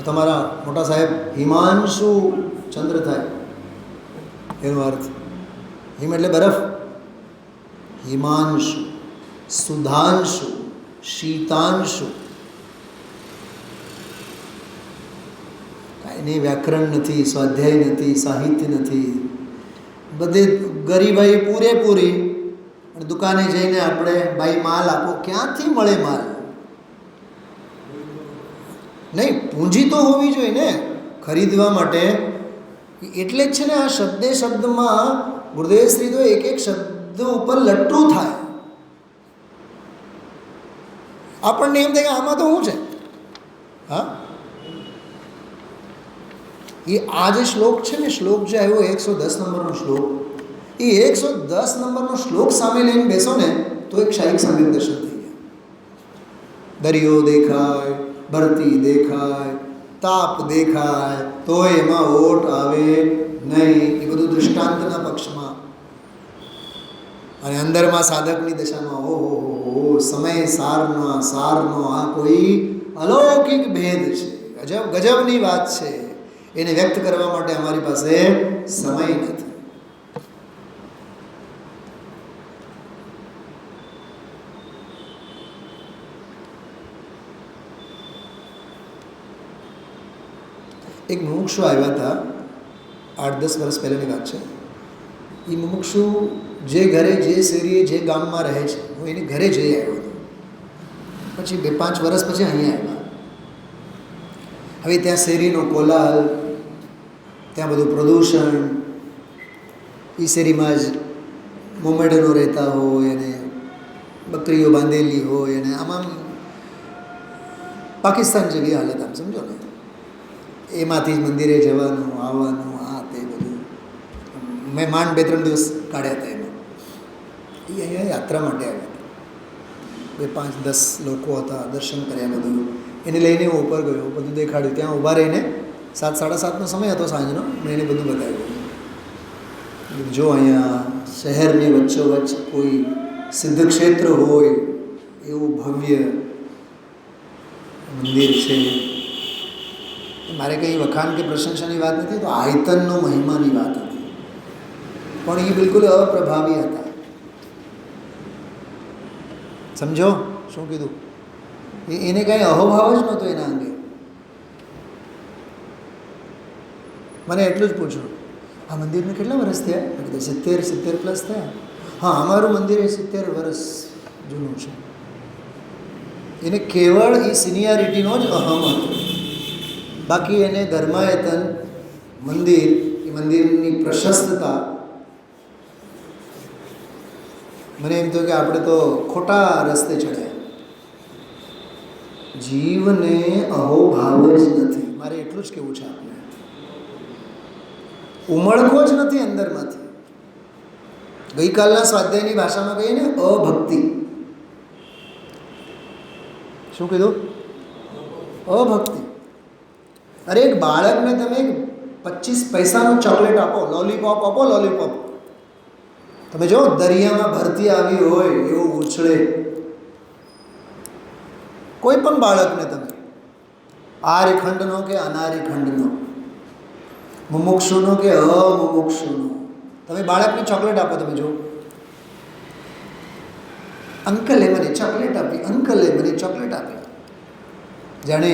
તમારા મોટા સાહેબ હિમાંશુ ચંદ્ર થાય, એનો અર્થ હિમ એટલે બરફ. હિમાંશુ, સુધાંશુ, શીતાંશુ. કાંઈ વ્યાકરણ નથી, સ્વાધ્યાય નથી, સાહિત્ય નથી, બધે ગરીબાઈ પૂરેપૂરી. અને દુકાને જઈને આપણે ભાઈ માલ આપો, ક્યાંથી મળે માલ? નહીં, પૂંજી તો હોવી જોઈએ ને ખરીદવા માટે. એટલે જ છે ને આ શબ્દે શબ્દમાં ગુરુદેવ શ્રી તો એક એક શબ્દ ઉપર લટ્ટું થાય. આપણને એમ થાય કે આમાં તો શું છે. હા, એ આ જે શ્લોક છે ને, શ્લોક જે આવ્યો 110 નંબરનો શ્લોક, એ 110 નંબરનો શ્લોક સામે લઈને બેસો ને તો એક શાહીક સંગીત દર્શન થઈ ગયા. દરિયો દેખાય, ભરતી દેખાય, તાપ દેખાય, તો એમાં ઓટ આવે નહીં. એ બધું દૃષ્ટાંતના પક્ષમાં. અને અંદરમાં સાધકની દશામાં ઓહો, સમય સારનો આ કોઈ અલૌકિક ભેદ છે, ગજબની વાત છે. એને વ્યક્ત કરવા માટે અમારી પાસે સમય નથી. એક મુમુક્ષુ આવ્યા હતા, 8-10 વર્ષ પહેલાંની વાત છે. એ મુમુક્ષુ જે ઘરે, જે શેરીએ, જે ગામમાં રહે છે, હું એની ઘરે જઈ આવ્યો હતો. પછી 2-5 વર્ષ પછી અહીંયા આવ્યા. હવે ત્યાં શેરીનો કોલાહલ, ત્યાં બધું પ્રદૂષણ, એ શેરીમાં જ મોમેડનો રહેતા હોય અને બકરીઓ બાંધેલી હોય, અને આમાં પાકિસ્તાન જેવી હાલત, આમ સમજો ને. એમાંથી જ મંદિરે જવાનું આવવાનું, આ તે બધું. મેં માંડ 2-3 દિવસ કાઢ્યા હતા એમાં. એ અહીંયા યાત્રા માટે આવ્યા હતા. 5-10 લોકો હતા, દર્શન કર્યા બધું. એને લઈને હું ઉપર ગયો, બધું દેખાડ્યું. ત્યાં ઊભા રહીને 7-7:30નો સમય હતો સાંજનો. મેં એને બધું બતાવ્યું. જો અહીંયા શહેરની વચ્ચોવચ્ચ કોઈ સિદ્ધ ક્ષેત્ર હોય એવું ભવ્ય મંદિર છે. મારે કંઈ વખાણ કે પ્રશંસાની વાત નથી, તો આયતનનો મહિમાની વાત હતી. પણ એ બિલકુલ અપ્રભાવી હતા. સમજો શું કીધું? એને કાંઈ અહોભાવ જ નહોતો એના અંગે. મને એટલું જ પૂછ્યું, આ મંદિરને કેટલા વર્ષ થયા? મેં કીધું 70+ થયા. હા, અમારું મંદિર એ 70 વર્ષ જૂનું છે. એને કેવળ એ સિનિયરિટીનો જ અહમ હતો. બાકી એને ધર્માયતન મંદિર, એ મંદિરની પ્રશસ્તતા, મને એમ થયું કે આપણે તો ખોટા રસ્તે ચડ્યા. જીવને અહોભાવ જ નથી. મારે એટલું જ કહેવું છે આપણે. ઉમળકો જ નથી અંદરમાંથી. ગઈકાલના સ્વાધ્યાયની ભાષામાં કહીએ ને, અભક્તિ. શું કીધું? અભક્તિ. અરે એક બાળકને તમે 25 પૈસાનો ચોકલેટ આપો, લોલીપોપ આપો, લોલીપોપ. તમે જો દરિયામાં ભરતી આવી હોય એવું ઉછળે. કોઈ પણ બાળકને તમે આર્યખંડનો કે અનાર્યખંડનો, મુમુક્ષુનો કે અમુમુક્ષુનો, તમે બાળકને ચોકલેટ આપો, તમે જો, અંકલે મને ચોકલેટ આપી, અંકલે મને ચોકલેટ આપી. જાણે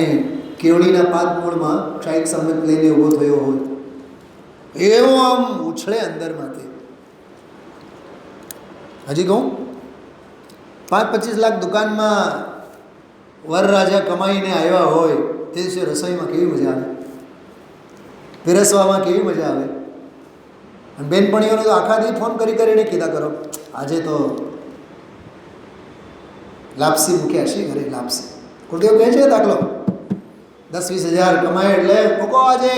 કેવડીના પાત મૂળમાં ક્ષાયિક સંમત લઈને ઊભો થયો હોય એવો આમ ઉછળે અંદરમાંથી. હજી કહું, 5-25 લાખ દુકાનમાં વરરાજા કમાઈને આવ્યા હોય તે દિવસે રસોઈમાં કેવી મજા આવે, પીરસવામાં કેવી મજા આવે. અને બેનપણીઓને તો આખા દી ફોન કરી કરીને કીધા કરો, આજે તો લાપસી મૂક્યા છે ઘરે, લાપસી. કોઈ કેવું કહે છે દાખલો 10-20 હજાર કમાય એટલે મૂકો આજે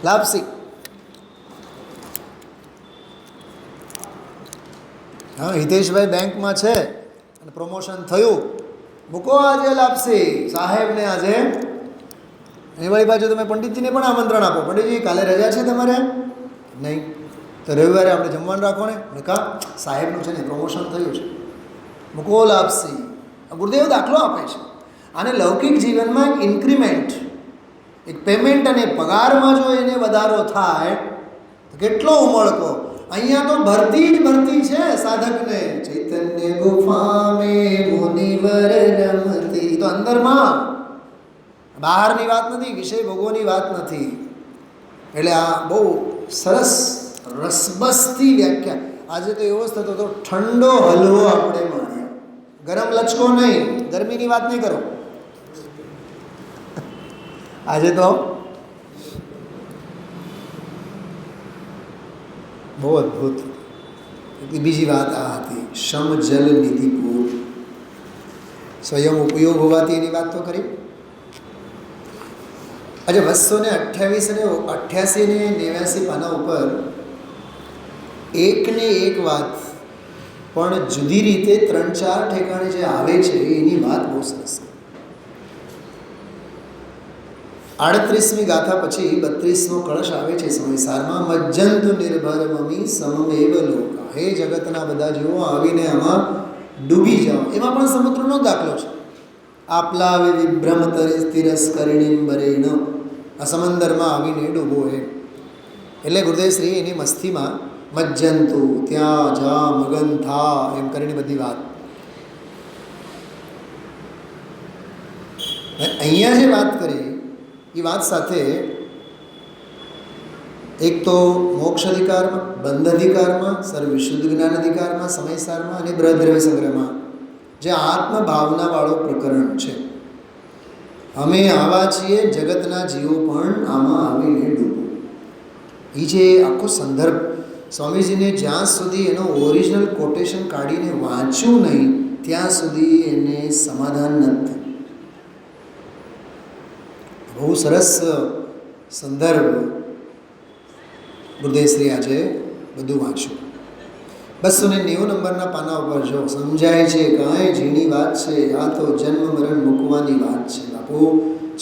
લાપસી. હા, હિતેશભાઈ બેંકમાં છે અને પ્રમોશન થયું, મૂકો આજે લાપસી સાહેબને આજે. એ વાળી બાજુ તમે પંડિતજીને પણ આમંત્રણ આપો, પંડિતજી કાલે રજા છે તમારે? નહીં, તો રવિવારે આપણે જમવાનું રાખો ને. કા સાહેબનું છે ને પ્રમોશન થયું છે, મૂકો લાપસી. ગુરુદેવ દાખલો આપે છે. અને લૌકિક જીવનમાં એક ઇન્ક્રીમેન્ટ, એક પેમેન્ટ અને પગારમાં જો એને વધારો થાય તો કેટલો ઉમળકો. અહીંયા તો ભરતી જ ભરતી છે સાધકને. ચૈતન્ય ગુફા મે મુનિવર રમતી, તો અંદરમાં, બહારની વાત નથી, વિષય ભોગોની વાત નથી. એટલે આ બહુ સરસ રસબસથી વ્યાખ્યા. આજે તો એવો જ થતો હતો, ઠંડો હલવો આપણે માણ્યા, ગરમ લચકો નહીં, ગરમીની વાત નહીં કરો. આજે તો બહુ અદ્ભુત. બીજી વાત આ હતી, શમ જલ નિધિપુર, સ્વયં ઉપયોગ હોવાથી એની વાત તો કરી. આજે 228 અને 88 ને 89 પાના ઉપર એકને એક વાત પણ જુદી રીતે 3-4 ઠેકાણે જે આવે છે એની વાત બહુ સરસ. 38મી ગાથા પછી 32મો કળશ આવે છે સમયસારમાં. મજ્જંતુ નિર્ભર મમી સમમેવ લોકા, હે જગતના બધા જીવો આવીને આમાં ડૂબી જાઓ. એમાં પણ સમુદ્રનો દાખલો છે. આપલાવે વિભ્રમ તિરસ્કરિણીમ બરેણ, આ સમંદરમાં આવીને ડૂબો. એટલે ગુરુદેવ શ્રી એની મસ્તીમાં મજ્જંતુ, ત્યાં જા મગન થા, એમ કરીને બધી વાત. અહીંયા જે વાત કરી એ વાત સાથે એક તો મોક્ષ અધિકારમાં, બંધ અધિકારમાં, સર્વવિશુદ્ધ જ્ઞાન અધિકારમાં, સમયસારમાં અને બૃહદ્રવ્ય સંગ્રહમાં જે આત્મભાવનાવાળો પ્રકરણ છે. અમે આવા છીએ, જગતના જીવો પણ આમાં આવીને ડૂબો. એ જે આખો સંદર્ભ સ્વામીજીને જ્યાં સુધી એનો ઓરિજિનલ કોટેશન કાઢીને વાંચ્યું નહીં ત્યાં સુધી એને સમાધાન નથી. બહુ સરસ સંદર્ભ ગુરુદેવશ્રી આજે બધું વાંચ્યું. 290 નંબરના પાના ઉપર જો સમજાય છે કાંઈ ઝીણી વાત છે, આ તો જન્મ મરણ મૂકવાની વાત છે. બાપુ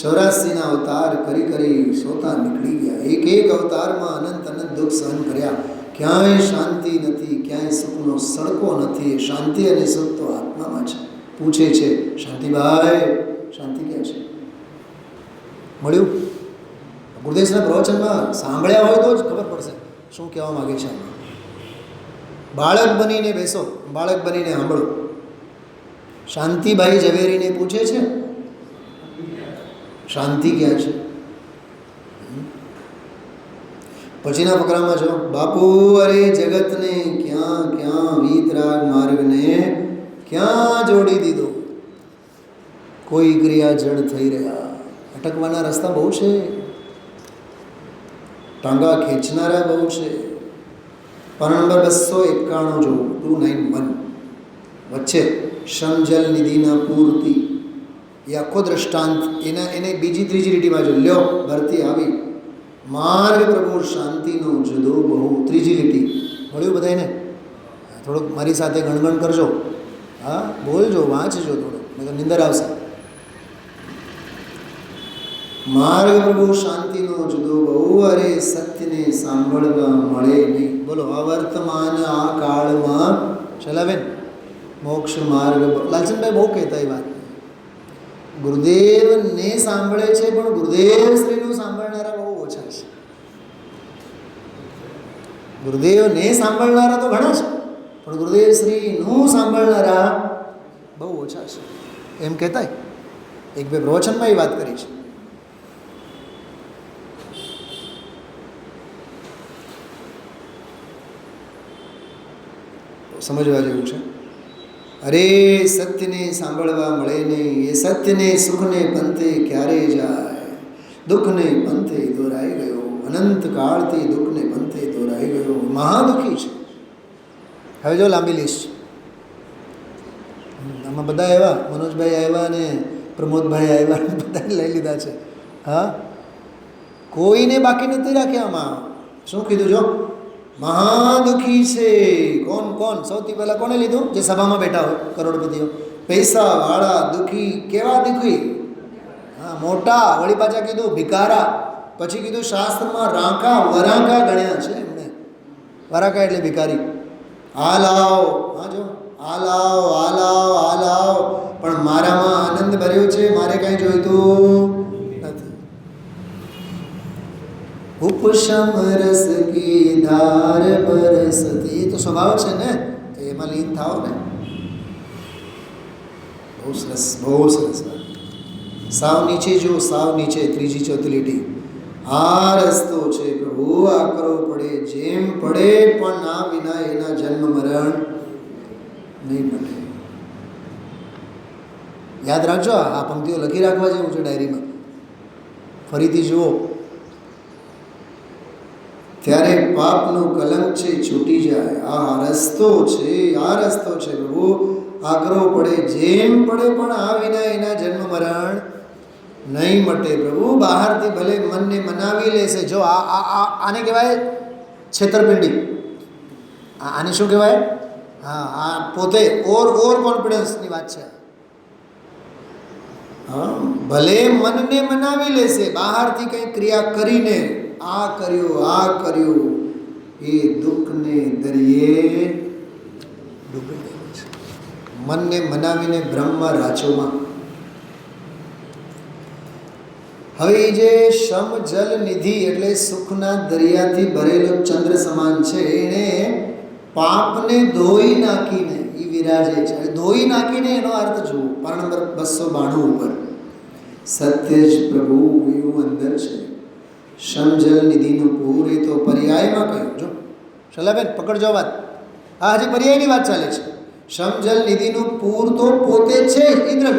84ના અવતાર કરી કરી સોતા નીકળી ગયા. એક એક અવતારમાં અનંત અનંત દુઃખ સહન કર્યા. ક્યાંય શાંતિ નથી, ક્યાંય સુખનો સડકો નથી. શાંતિ અને સુખ તો આત્મામાં છે. પૂછે છે શાંતિભાઈ, શાંતિ ક્યાં છે? મળ્યું? ગુરુદેવના પ્રવચનમાં સાંભળ્યા હોય તો જ ખબર પડશે શું કહેવા માગે છે. બાળક બનીને બેસો, બાળક બનીને સાંભળો. શાંતિભાઈ ઝવેરીને પૂછે છે શાંતિ ક્યાં છે? પછીના ફકરામાં જો, બાપુ અરે જગતને ક્યાં ક્યાં વીતરાગ માર્ગને ક્યાં જોડી દીધો. કોઈ ક્રિયા જડ થઈ રહ્યા, અટકવાના રસ્તા બહુ છે, ટાંગા ખેંચનારા બહુ છે. પાના નંબર 291 જો, 291 વચ્ચે સમજલ નિધિના પૂર્તિ, એ આખો દ્રષ્ટાંત એને બીજી ત્રીજી લીટીમાં જો લ્યો ભરતી આવી. માર્ગ પ્રભુ શાંતિનો જુદો બહુ, ત્રીજી લીટી. મળ્યું બધાને? થોડુંક મારી સાથે ગણગણ કરજો. હા, બોલજો, વાંચજો થોડું, નહીં નિંદર આવશે. માર્ગ પ્રભુ શાંતિનો જુદો બહુ, અરે સત્યને સાંભળવા મળે નહીં. બોલો, અવર્તમાન આ કાળમાં ચલાવે મોક્ષ માર્ગ. લાલચંદભાઈ બહુ કહેતા એ વાત. ગુરુદેવને સાંભળે છે પણ ગુરુદેવ શ્રીનું સાંભળનારા બહુ ઓછા છે. ગુરુદેવને સાંભળનારા તો ઘણા છે પણ ગુરુદેવ શ્રીનું સાંભળનારા બહુ ઓછા છે. એમ કહેતાય એક બે પ્રવચનમાં એ વાત કરી છે. સમજવા જેવું છે. અરે સત્યને સાંભળવા મળે નહીં, એ સત્યને સુખને પંથે ક્યારે જાય, દુઃખને પંથે દોરાઈ ગયો, અનંત કાળથી દુઃખને પંથે દોરાઈ ગયો, મહાદુઃખી છે. હવે જો લાંબી લિસ્ટ છે. આમાં બધા આવ્યા, મનોજભાઈ આવ્યા ને પ્રમોદભાઈ આવ્યા, બધાને લઈ લીધા છે. હા, કોઈને બાકી નથી રાખ્યા. આમાં શું કીધું જો? મહાદુખી છે. કોણ કોણ? સૌથી પહેલાં કોણે લીધું? જે સભામાં બેઠા હોય કરોડપતિઓ, પૈસાવાળા દુઃખી. કેવા દુઃખી? હા, મોટા. વળી પાછા કીધું ભિકારા. પછી કીધું શાસ્ત્રમાં રાંકા વરાંકા ગણ્યા છે એમને. વરાંકા એટલે ભિકારી. આ લાવ, હા જો, આ લાવ, આ લાવ, આ લાવ, પણ મારામાં આનંદ ભર્યો છે, મારે કાંઈ જોઈતું નથી. ઉપશમ રસ કી ધાર બરસતી, એ તો સ્વભાવ છે ને, તો એમાં લીન થાવ ને. બહુ સરસ, બહુ સરસ. સાવ નીચે જો, સાવ નીચે, ત્રીજી ચોથી લીટી. આ રસ્તો છે પ્રભુ, આ કરવો પડે જેમ પડે, પણ આ વિના એના જન્મ મરણ નહીં મળે. યાદ રાખજો, આ પંક્તિઓ લખી રાખવા જેવું છે ડાયરીમાં. ફરીથી જુઓ ત્યારે પાપનું કલંક છે છૂટી જાય. આ રસ્તો છે, આ રસ્તો છે પ્રભુ, આ કરવો પડે જેમ પડે, પણ આ વિના એના જન્મ મરણ નહીં મટે. પ્રભુ બહારથી ભલે મનને મનાવી લેશે. જો આને કહેવાય છેતરપિંડી. આને શું કહેવાય? હા, આ પોતે ઓવર કોન્ફિડન્સની વાત છે. હા, ભલે મનને મનાવી લેશે, બહારથી કંઈ ક્રિયા કરીને, આ કર્યું, એ દુઃખને દરિયે ડૂબી ગયું છે. મનને મનાવીને બ્રહ્મમાં રાચોમાં. હવે એ જે શમ જલ નિધિ એટલે સુખના દરિયાથી ભરેલો ચંદ્ર સમાન છે, એણે પાપને ધોઈ નાખીને એ વિરાજે છે. ધોઈ નાખીને એનો અર્થ જુઓ, પાન નંબર 292 ઉપર. સત્ય જ પ્રભુ એવું અંદર છે. સમજલ નિધિનું પૂર, એ તો પર્યાયમાં કહ્યું. જો શલાબેન પકડજો વાત, આ હજી પર્યાયની વાત ચાલે છે. સમજલ નિધિનું પૂર તો પોતે છે ઇન્દ્ર.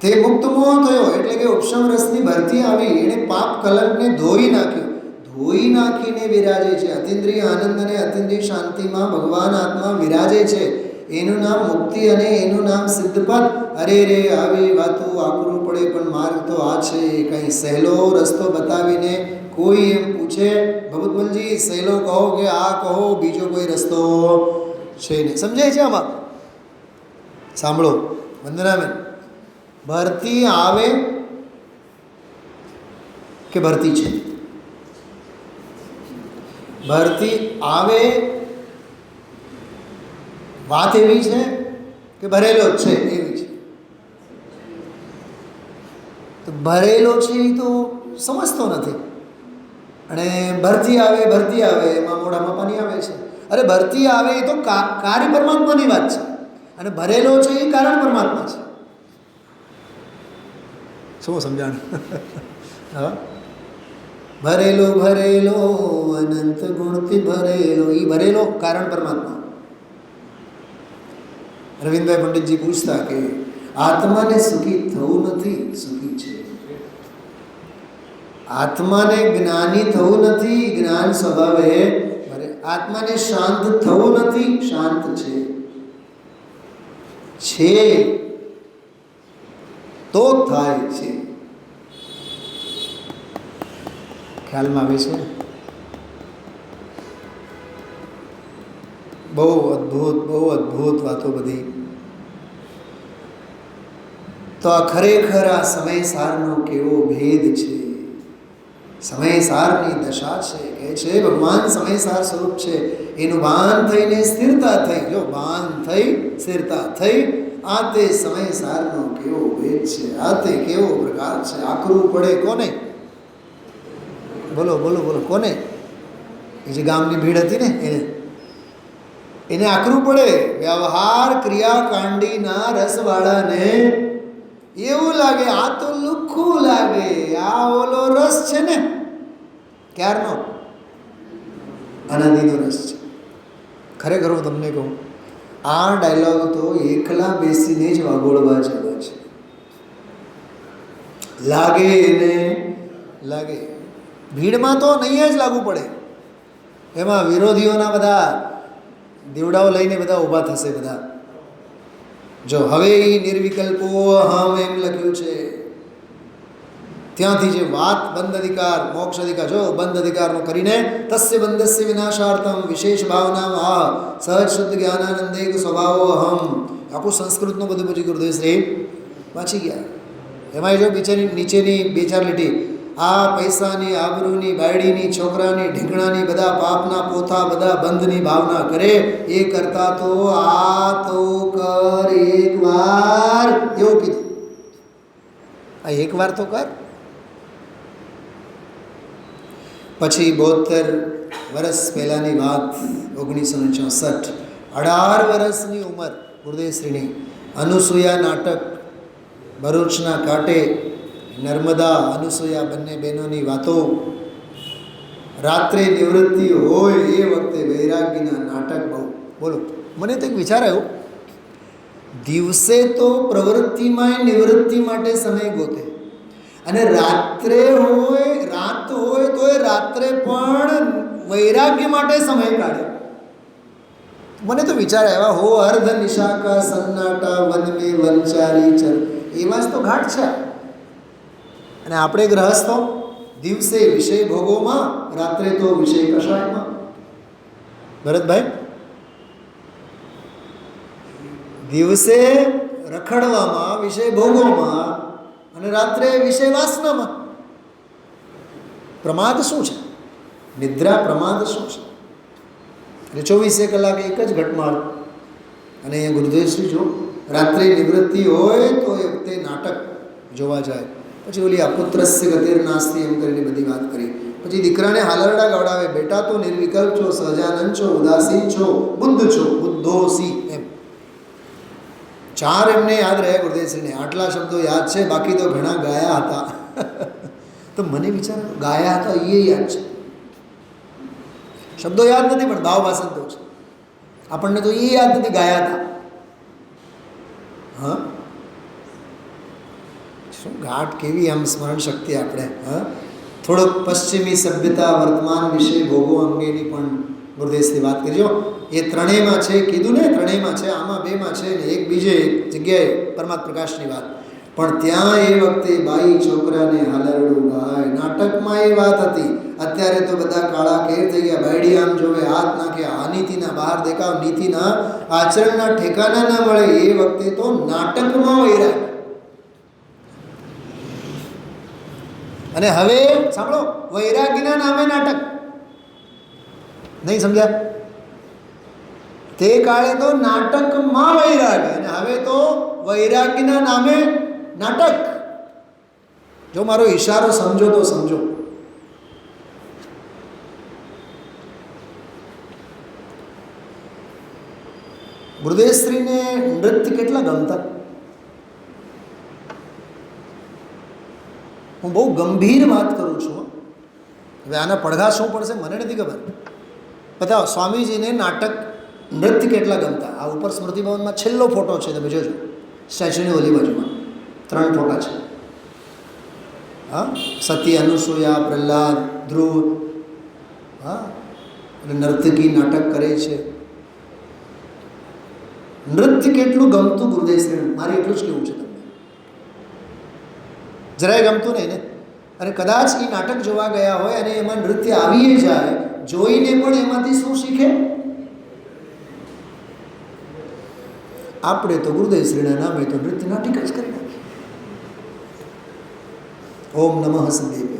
તે મુક્તમોહ થયો એટલે કે ઉપશમ રસની ભરતી આવી, એણે પાપ કલંકને ધોઈ નાખ્યું. ધોઈ નાખીને વિરાજે છે. અતિન્દ્રિય આનંદ અને અતિન્દ્રિય શાંતિમાં ભગવાન આત્મા વિરાજે છે. એનું નામ મુક્તિ અને એનું નામ સિદ્ધપદ. અરે રે, આવી વાતો આકરું પડે, પણ માર્ગ તો આ છે. કંઈ સહેલો રસ્તો બતાવીને કોઈ એમ પૂછે, ભગવતમલજી સહેલો કહો કે આ કહો, બીજો કોઈ રસ્તો છે નહીં. સમજાય છે આમાં? સાંભળો વંદનાબેન, ભરતી આવે કે ભરતી છે? ભરતી આવે વાત એવી છે કે ભરેલો જ છે એવી છે. તો ભરેલો છે એ તો સમજતો નથી. અને ભરતી આવે એમાં મોઢામાં પાણી આવે છે. અરે ભરતી આવે એ તો કાર્ય પરમાત્માની વાત છે, અને ભરેલો છે એ કારણ પરમાત્મા છે. શું સમજાણ? હા, ભરેલો અનંત ગુણથી ભરેલો, એ ભરેલો કારણ પરમાત્મા. રવિન્દ્રભાઈ પંડિતજી પૂછતા કે આત્માને સુખી થવું નથી, સુખી છે. આત્માને જ્ઞાની થવું નથી, જ્ઞાન સ્વભાવે. આત્માને શાંત થવું નથી, શાંત છે તો થાય છે. ખ્યાલમાં આવે છે? બહુ અદ્ભુત વાતો બધી. તો આ ખરેખર આ સમયસારનો કેવો ભેદ છે. સમયસારની દશા છે. કહે છે ભગવાન સમયસાર સ્વરૂપ છે. એનું ભાન થઈને સ્થિરતા થઈ. જો ભાન થઈ, સ્થિરતા થઈ, આ તે સમયસારનો કેવો ભેદ છે. આ તે કેવો પ્રકાર છે. આકરું પડે કોને? બોલો કોને? એ જે ગામની ભીડ હતી ને એને આકરું પડે. વ્યવહાર ક્રિયાકાંડીના રસવાળાને એવું લાગે આ તો લુખ્ખું લાગે, આ ઓલો રસ છે ને ક્યારનો અનાદિનો રસ છે. ખરેખર હું તમને કહું, આ ડાયલોગ તો એકલા બેસીને જ વાગોળવા જેવા છે. લાગે ને લાગે, ભીડમાં તો નહીં જ લાગુ પડે. એમાં વિરોધીઓના બધા દીવડાઓ લઈને બધા ઊભા થશે બધા. જો હવે નિર્વિકલ્પો અહમ એમ લખ્યું છે, ત્યાંથી જે વાત બંધ અધિકાર મોક્ષ અધિકાર, જો બંધ અધિકારનો કરીને તસ્ય બંધસ્ય વિનાશાર્થમ વિશેષ ભાવના આ સહજ શુદ્ધ જ્ઞાનાનંદેક સ્વભાવો અહમ, આખું સંસ્કૃતનું બધું પછી ગુરુદેવ શ્રી વાંચી ગયા. એમાં જો નીચેની બે ચાર લીટી, આ પૈસાની આબરૂની બાયડીની છોકરાની ઢીંગણાની બધા પાપના પોથા બધા બંધની ભાવના કરે, એ કરતા તો આ તો કર એકવાર, એવું કીધું. આ એકવાર તો કર. પછી 72 વર્ષ પહેલાંની વાત, 1964, 18 વર્ષની ઉંમર ગુરુદેવશ્રીની. અનુસૂયા નાટક ભરૂચના કાંઠે, નર્મદા અનુસૂયા બંને બહેનોની વાતો. રાત્રે નિવૃત્તિ હોય એ વખતે વૈરાગીના નાટક બહુ. બોલો, મને તો એક વિચાર આવ્યો, દિવસે તો પ્રવૃત્તિમાં નિવૃત્તિ માટે સમય ગોતે, અને રાત્રે હોય રાત હોય તો એ રાત્રે પણ વૈરાગ્ય માટે સમય કાઢે. મને તો વિચાર આવ્યા, હો અર્ધ નિશાકા સન્નાટા વન મે વનચારી ચર, એવા જ તો ઘાટ છે. અને આપણે ગ્રહસ્થો દિવસે વિષય ભોગોમાં, રાત્રે તો વિષય કષાયમાં. ભરતભાઈ, દિવસે રખડવામાં વિષય ભોગોમાં અને રાત્રે વિષય વાસનામાં. પ્રમાદ શું છે? નિદ્રા પ્રમાદ શું છે? એટલે 24 કલાક એક જ ઘટમાળ. અને અહીંયા ગુરુદેવશ્રી જો રાત્રે નિવૃત્તિ હોય તો એ વખતે નાટક જોવા જાય. પછી ઓલી અપુત્રસ્ય ગતિર નાસ્તી એમ કરીને બધી વાત કરી. પછી દીકરાને હાલરડા ગવડાવે, બેટા તો નિર્વિકલ્પ છો, સહજાનંદ છો, ઉદાસીન છો, બુદ્ધ છો, બુદ્ધોસી એમ. 4 એમને યાદ રહ્યા ગુરુદેવશ્રીને. આટલા શબ્દો યાદ છે, બાકી તો ઘણા ગાયા હતા. તો મને વિચાર, ગાયા હતા એ યાદ છે, શબ્દો યાદ નથી, પણ ભાવ વાસંતો છે. આપણને તો એ યાદ નથી ગાયા હતા. હા, શું ઘાટ, કેવી આમ સ્મરણ શક્તિ આપણે. હા, થોડોક પશ્ચિમી સભ્યતા વર્તમાન વિશે ભોગો અંગેની પણ ગુરુદેવશ્રી વાત કરજો. એ ત્રણેયમાં છે, કીધું ને ત્રણેયમાં છે, આમાં બેમાં છે ને એક બીજે એક જગ્યાએ પરમાત્મ પ્રકાશની વાત. પણ ત્યાં એ વખતે બાઈ છોકરાને હાલરડું ગાય, નાટકમાં એ વાત હતી. અત્યારે તો બધા કાળા કેર થઈ ગયા, બાયડી આમ જોવે, હાથ નાખે, અનીતિના બહાર દેખાવ, નીતિના આચરણના ઠેકાના ના મળે. એ વખતે તો નાટકમાં વૈરાગ. અને હવે સાંભળો, વૈરાગીના નામે નાટક. નહીં સમજ્યા? તે કાળે તો નાટકમાં વૈરાગ, અને હવે તો વૈરાગીના નામે નાટક. જો મારો ઈશારો સમજો તો સમજો. ગુરુદેવશ્રીને નૃત્ય કેટલા ગમતા. હું બહુ ગંભીર વાત કરું છું. હવે આના પડઘા શું પડશે મને નથી ખબર. બતાવો, સ્વામીજીને નાટક નૃત્ય કેટલા ગમતા. આ ઉપર સ્મૃતિ ભવનમાં છેલ્લો ફોટો છે, તમે જોજો, સ્ટેચ્યુની ઓલી બાજુમાં 3 ફોટા છે. હા, સતી, અનુસૂયા, પ્રહલાદ, ધ્રુવ. હા, અને નર્તકી નાટક કરે છે. નૃત્ય કેટલું ગમતું ગુરુદેવશ્રીને, મારે એટલું જ કહેવું છે તમને. જરાય ગમતું નહીં ને. અને કદાચ એ નાટક જોવા ગયા હોય અને એમાં નૃત્ય આવી જાય, જોઈને પણ એમાંથી શું શીખે? આપણે તો ગુરુદેવશ્રીના નામે તો નૃત્ય નાટિક જ કરી નાખીએ. ઓમ નમઃ સંદેવે.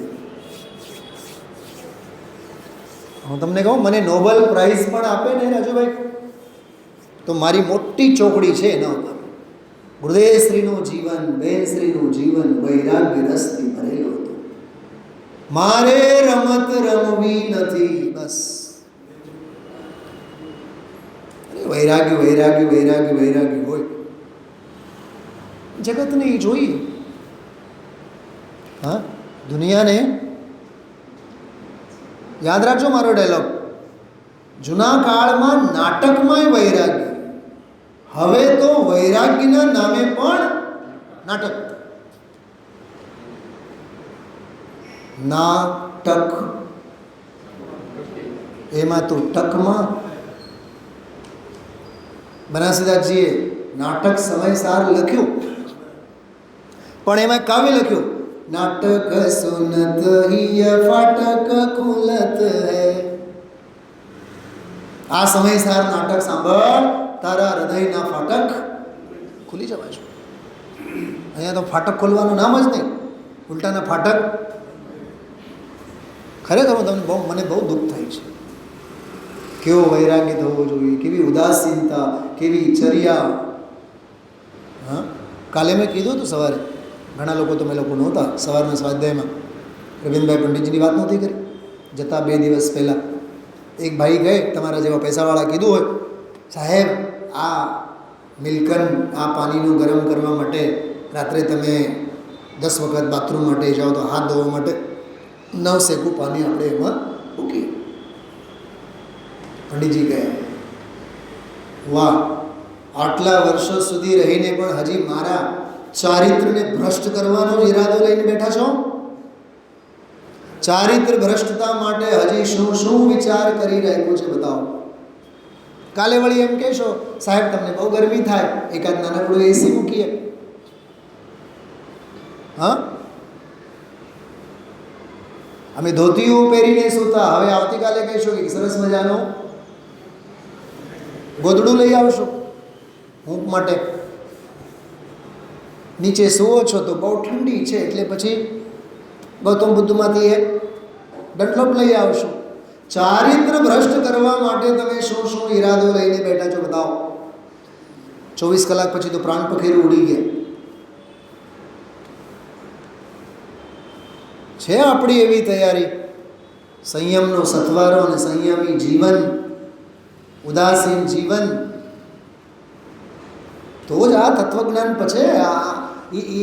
હું તમને કહું, મને નોબેલ પ્રાઇઝ પણ આપે ને રાજુભાઈ, તો મારી મોટી ચોકડી છે એના ઉપર. ગુરુદેવશ્રીનું જીવન, બહેનશ્રીનું જીવન વૈરાગ્ય રસથી ભરેલું હતું. મારે રમત રમવી નથી, બસ. વૈરાગ્ય વૈરાગ્ય વૈરાગ્ય વૈરાગ્ય હોય. જગતને એ જોઈએ. હા, દુનિયાને યાદ રાખજો મારો ડાયલોગ. જૂના કાળમાં નાટકમાંય વૈરાગ્ય, હવે તો વૈરાગ્યના નામે પણ નાટક. નાટક એમાં તો ટકમાં બનાસીદાસજીએ નાટક સમયસાર લખ્યું, પણ એમાં કાવ્ય લખ્યું, નાટક સુનત હિય ફાટક ખુલત હૈ. આ સમયસાર નાટક સાંભળ, તારા હૃદયના ફાટક ખુલી જવા છે. અહીંયા તો ફાટક ખોલવાનું નામ જ નહીં, ઉલટાના ફાટક. ખરેખર મને બહુ દુઃખ થાય છે. કેવો વૈરાગ્ય થવો જોઈએ, કેવી ઉદાસીનતા, કેવી ચર્યા. હા, કાલે મેં કીધું હતું સવારે, ઘણા લોકો તો મેં લોકો નહોતા સવારના સ્વાધ્યાયમાં, રવિન્દ્રભાઈ પંડિતજીની વાત નહોતી કરી જતા 2 દિવસ પહેલાં. એક ભાઈ ગયે, તમારા જેવા પૈસાવાળા, કીધું હોય, સાહેબ આ મિલ્કન આ પાણીનું ગરમ કરવા માટે રાત્રે તમે 10 વખત બાથરૂમ માટે જાઓ તો હાથ ધોવા માટે 9 સેકું પાણી આપણે એમાં મૂકીએ. પંડિતજી કહે, વાહ, આટલા વર્ષો સુધી રહીને પણ હજી મારા ચારિત્રને ભ્રષ્ટ કરવાનો ઈરાદો લઈને બેઠા છો? ચારિત્ર ભ્રષ્ટતા માટે હજી શું શું વિચાર કરી રાખ્યો છે બતાવો. કાલે વળી એમ કહેશો, સાહેબ તમને બહુ ગરમી થાય, એકાદ નાનકડું એસી મૂકીએ. હા, અમે ધોતીઓ પહેરીને સૂતા, હવે આવતીકાલે કહેશો કે સરસ મજાનો ગોદડું લઈ આવશો ઊંઘ માટે. નીચે સૂવો છો તો બહુ ઠંડી છે એટલે પછી ગૌતમ બુદ્ધમાંથી એક ડંટલોપ લઈ આવશો. ચારિત્ર ભ્રષ્ટ કરવા માટે તમે શું શું ઈરાદો લઈને બેઠા છો બતાવો. 24 કલાક પછી તો પ્રાણ પખેરું ઉડી ગયા છે. આપણી એવી તૈયારી, સંયમનો સથવારો અને સંયમી જીવન, ઉદાસીન જીવન, તો જ આ તત્વજ્ઞાન પછી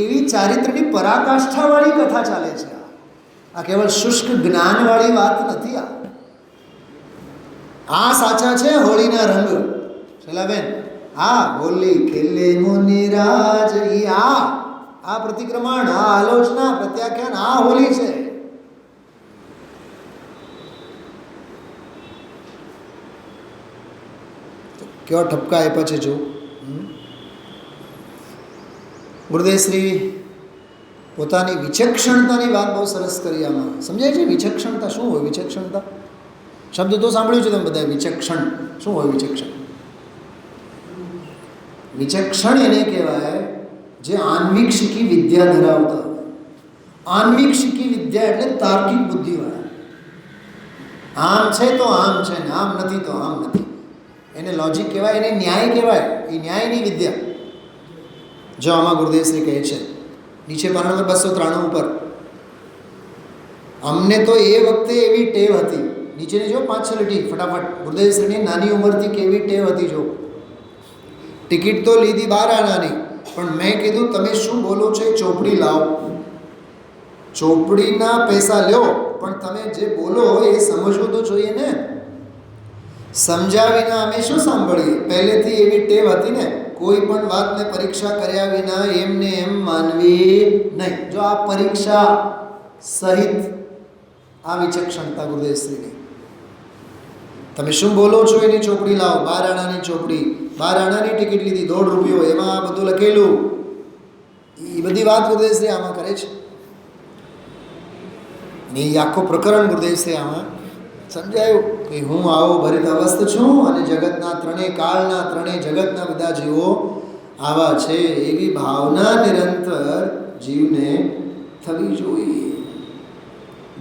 એવી ચારિત્રની પરાકાષ્ઠાવાળી કથા ચાલે છે. આ કેવળ શુષ્ક જ્ઞાનવાળી વાત નથી. આ સાચા છે હોળીના રંગ. શૈલાબેન, આ હોલી ખેલે મુનિરાજ, આ પ્રતિક્રમણ, આ આલોચના, પ્રત્યાખ્યાન, આ હોલી છે. કેવા ઠપકા આપ્યા છે જો. ગુરુદેવશ્રી પોતાની વિચક્ષણતાની વાત બહુ સરસ કરી. આમાં સમજાય છે વિચક્ષણતા શું હોય? વિચક્ષણતા શબ્દ તો સાંભળ્યું છે તમે બધા. વિચક્ષણ શું હોય? વિચક્ષણ વિચક્ષણ એને કહેવાય જે આન્વિક શીખી વિદ્યા ધરાવતા હોય. આન્વિક શીખી વિદ્યા એટલે તાર્કિક બુદ્ધિવાળા. આમ છે તો આમ છે ને આમ નથી તો આમ નથી, એને લોજિક કહેવાય, એને ન્યાય કહેવાય. એ ન્યાયની વિદ્યા. જો આમાં ગુરુદેવશ્રી કહે છે નીચે પાના નંબર 293 ઉપર, અમને તો એ વખતે એવી ટેવ હતી. નીચેની જો 5-6 લીટી ફટાફટ. ગુરુદેવશ્રીની નાની ઉંમરથી કેવી ટેવ હતી જો. ટિકિટ તો લીધી 12 આનાની, પણ મેં કીધું તમે શું બોલો છો એ ચોપડી લાવો. ચોપડીના પૈસા લ્યો, પણ તમે જે બોલો એ સમજવું તો જોઈએ ને. સમજ્યા વિના અમે શું સાંભળીએ? પહેલેથી એવી ટેવ હતી ને, કોઈ પણ વાતને પરીક્ષા કર્યા વિના એમને એમ માનવી નહીં. જો આ પરીક્ષા સહિત આ વિચક્ષણતા ગુરુદેવશ્રીની. તમે શું બોલો છો એની ચોપડી લાવો. 12 આનાની ચોપડી, 12 આનાની ટિકિટ લીધી, 1.5 રૂપિયો, એમાં આ બધું લખેલું. એ બધી વાત ગુરુદેવશ્રી આમાં કરે છે. અને એ આખો પ્રકરણ ગુરુદેવશ્રી આમાં સમજાયું કે હું આવો ભરિત અવસ્થ છું અને જગતના ત્રણેય કાળના, ત્રણેય જગતના બધા જીવો આવા છે. એવી ભાવના નિરંતર જીવને થવી જોઈએ.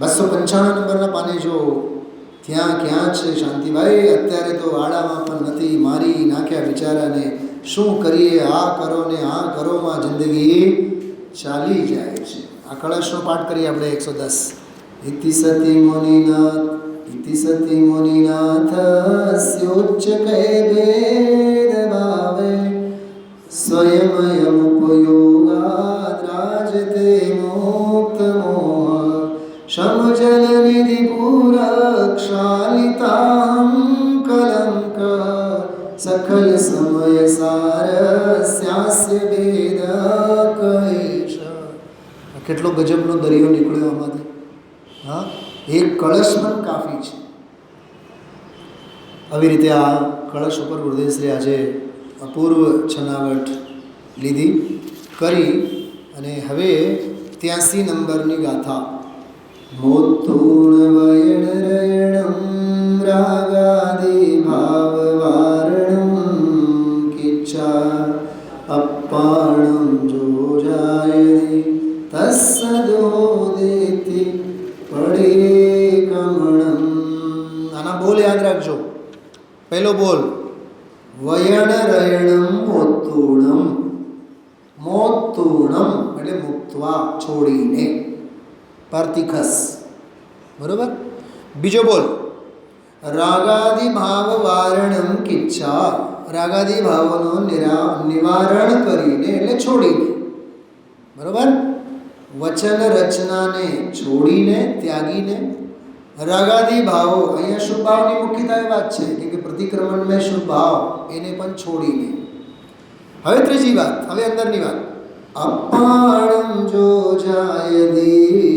295 નંબરના પાને જો, ત્યાં ક્યાં છે શાંતિભાઈ? અત્યારે તો આડામાં પણ નથી, મારી નાખ્યા બિચારાને. શું કરીએ? આ કરો ને આ કરોમાં જિંદગી ચાલી જાય છે. આ કળશનો પાઠ કરીએ આપણે 110. ઇતિ સતી મુનિનાથ, ઇતિ સતી મુનિનાથસ્યોચ્ચ કહે ભેદ ભાવે, સ્વયમયમ ઉપયોગાદ રાજતે મુક્ત समजलनिधि पूरक्षालिताहं कलंक सकल समय सारस्यास्य वेद कैश. કેટલો ગજબનો દરિયો નીકળ્યો આમાંથી. હા, એક કળશ પણ કાફી છે. આવી રીતે આ કળશ ઉપર ગુરુદેવશ્રી આજે અપૂર્વ છનાવટ લીધી કરી અને હવે 83 નંબરની ગાથા. મોત્તુણ વયણ રયણમ રાગાદિ ભાવ વારણમ કિચ્છા અપ્પાણમ જો જાયતિ તસ્સદોદેતિ પડે કમણમ. આના બોલ યાદ રાખજો. પહેલો બોલ વયણ રયણમ મોત્તુણમ. મોત્તુણમ એટલે મુક્તવા છોડીને, પાર્થિકસ. બરોબર. બીજો બોલ રાગાદિ ભાવ વારણમ કિચ્છા. રાગાદિ ભાવનો નિવારણ કરીને એટલે છોડીને. બરોબર. વચન રચનાને છોડીને, ત્યાગીને. રાગાદિ ભાવો, અહીંયા શુભ ભાવની મુખ્યતા એ વાત છે કે પ્રતિક્રમણ મેં શુભ ભાવ એને પણ છોડીને. હવે ત્રીજી વાત, હવે અંદરની વાત. અપાણમ જો જાયદી.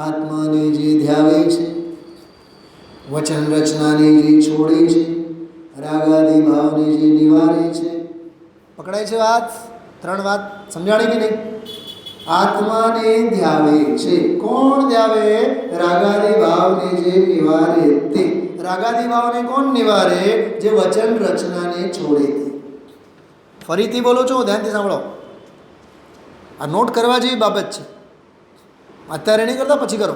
આત્માને જે ધ્યાવે છે, વચન રચનાને જે છોડે છે, રાગાદિ ભાવને જે નિવારે છે. પકડાય છે વાત? 3 વાત સમજાણી કે નહીં? આત્માને ધ્યાવે છે. કોણ ધ્યાવે? રાગાદિ ભાવને જે નિવારે તે. રાગાદિ ભાવને કોણ નિવારે? જે વચન રચનાને છોડે તે. ફરીથી બોલું છું, ધ્યાનથી સાંભળો. આ નોટ કરવા જેવી બાબત છે. અત્યારે નહીં કરતા, પછી કરો.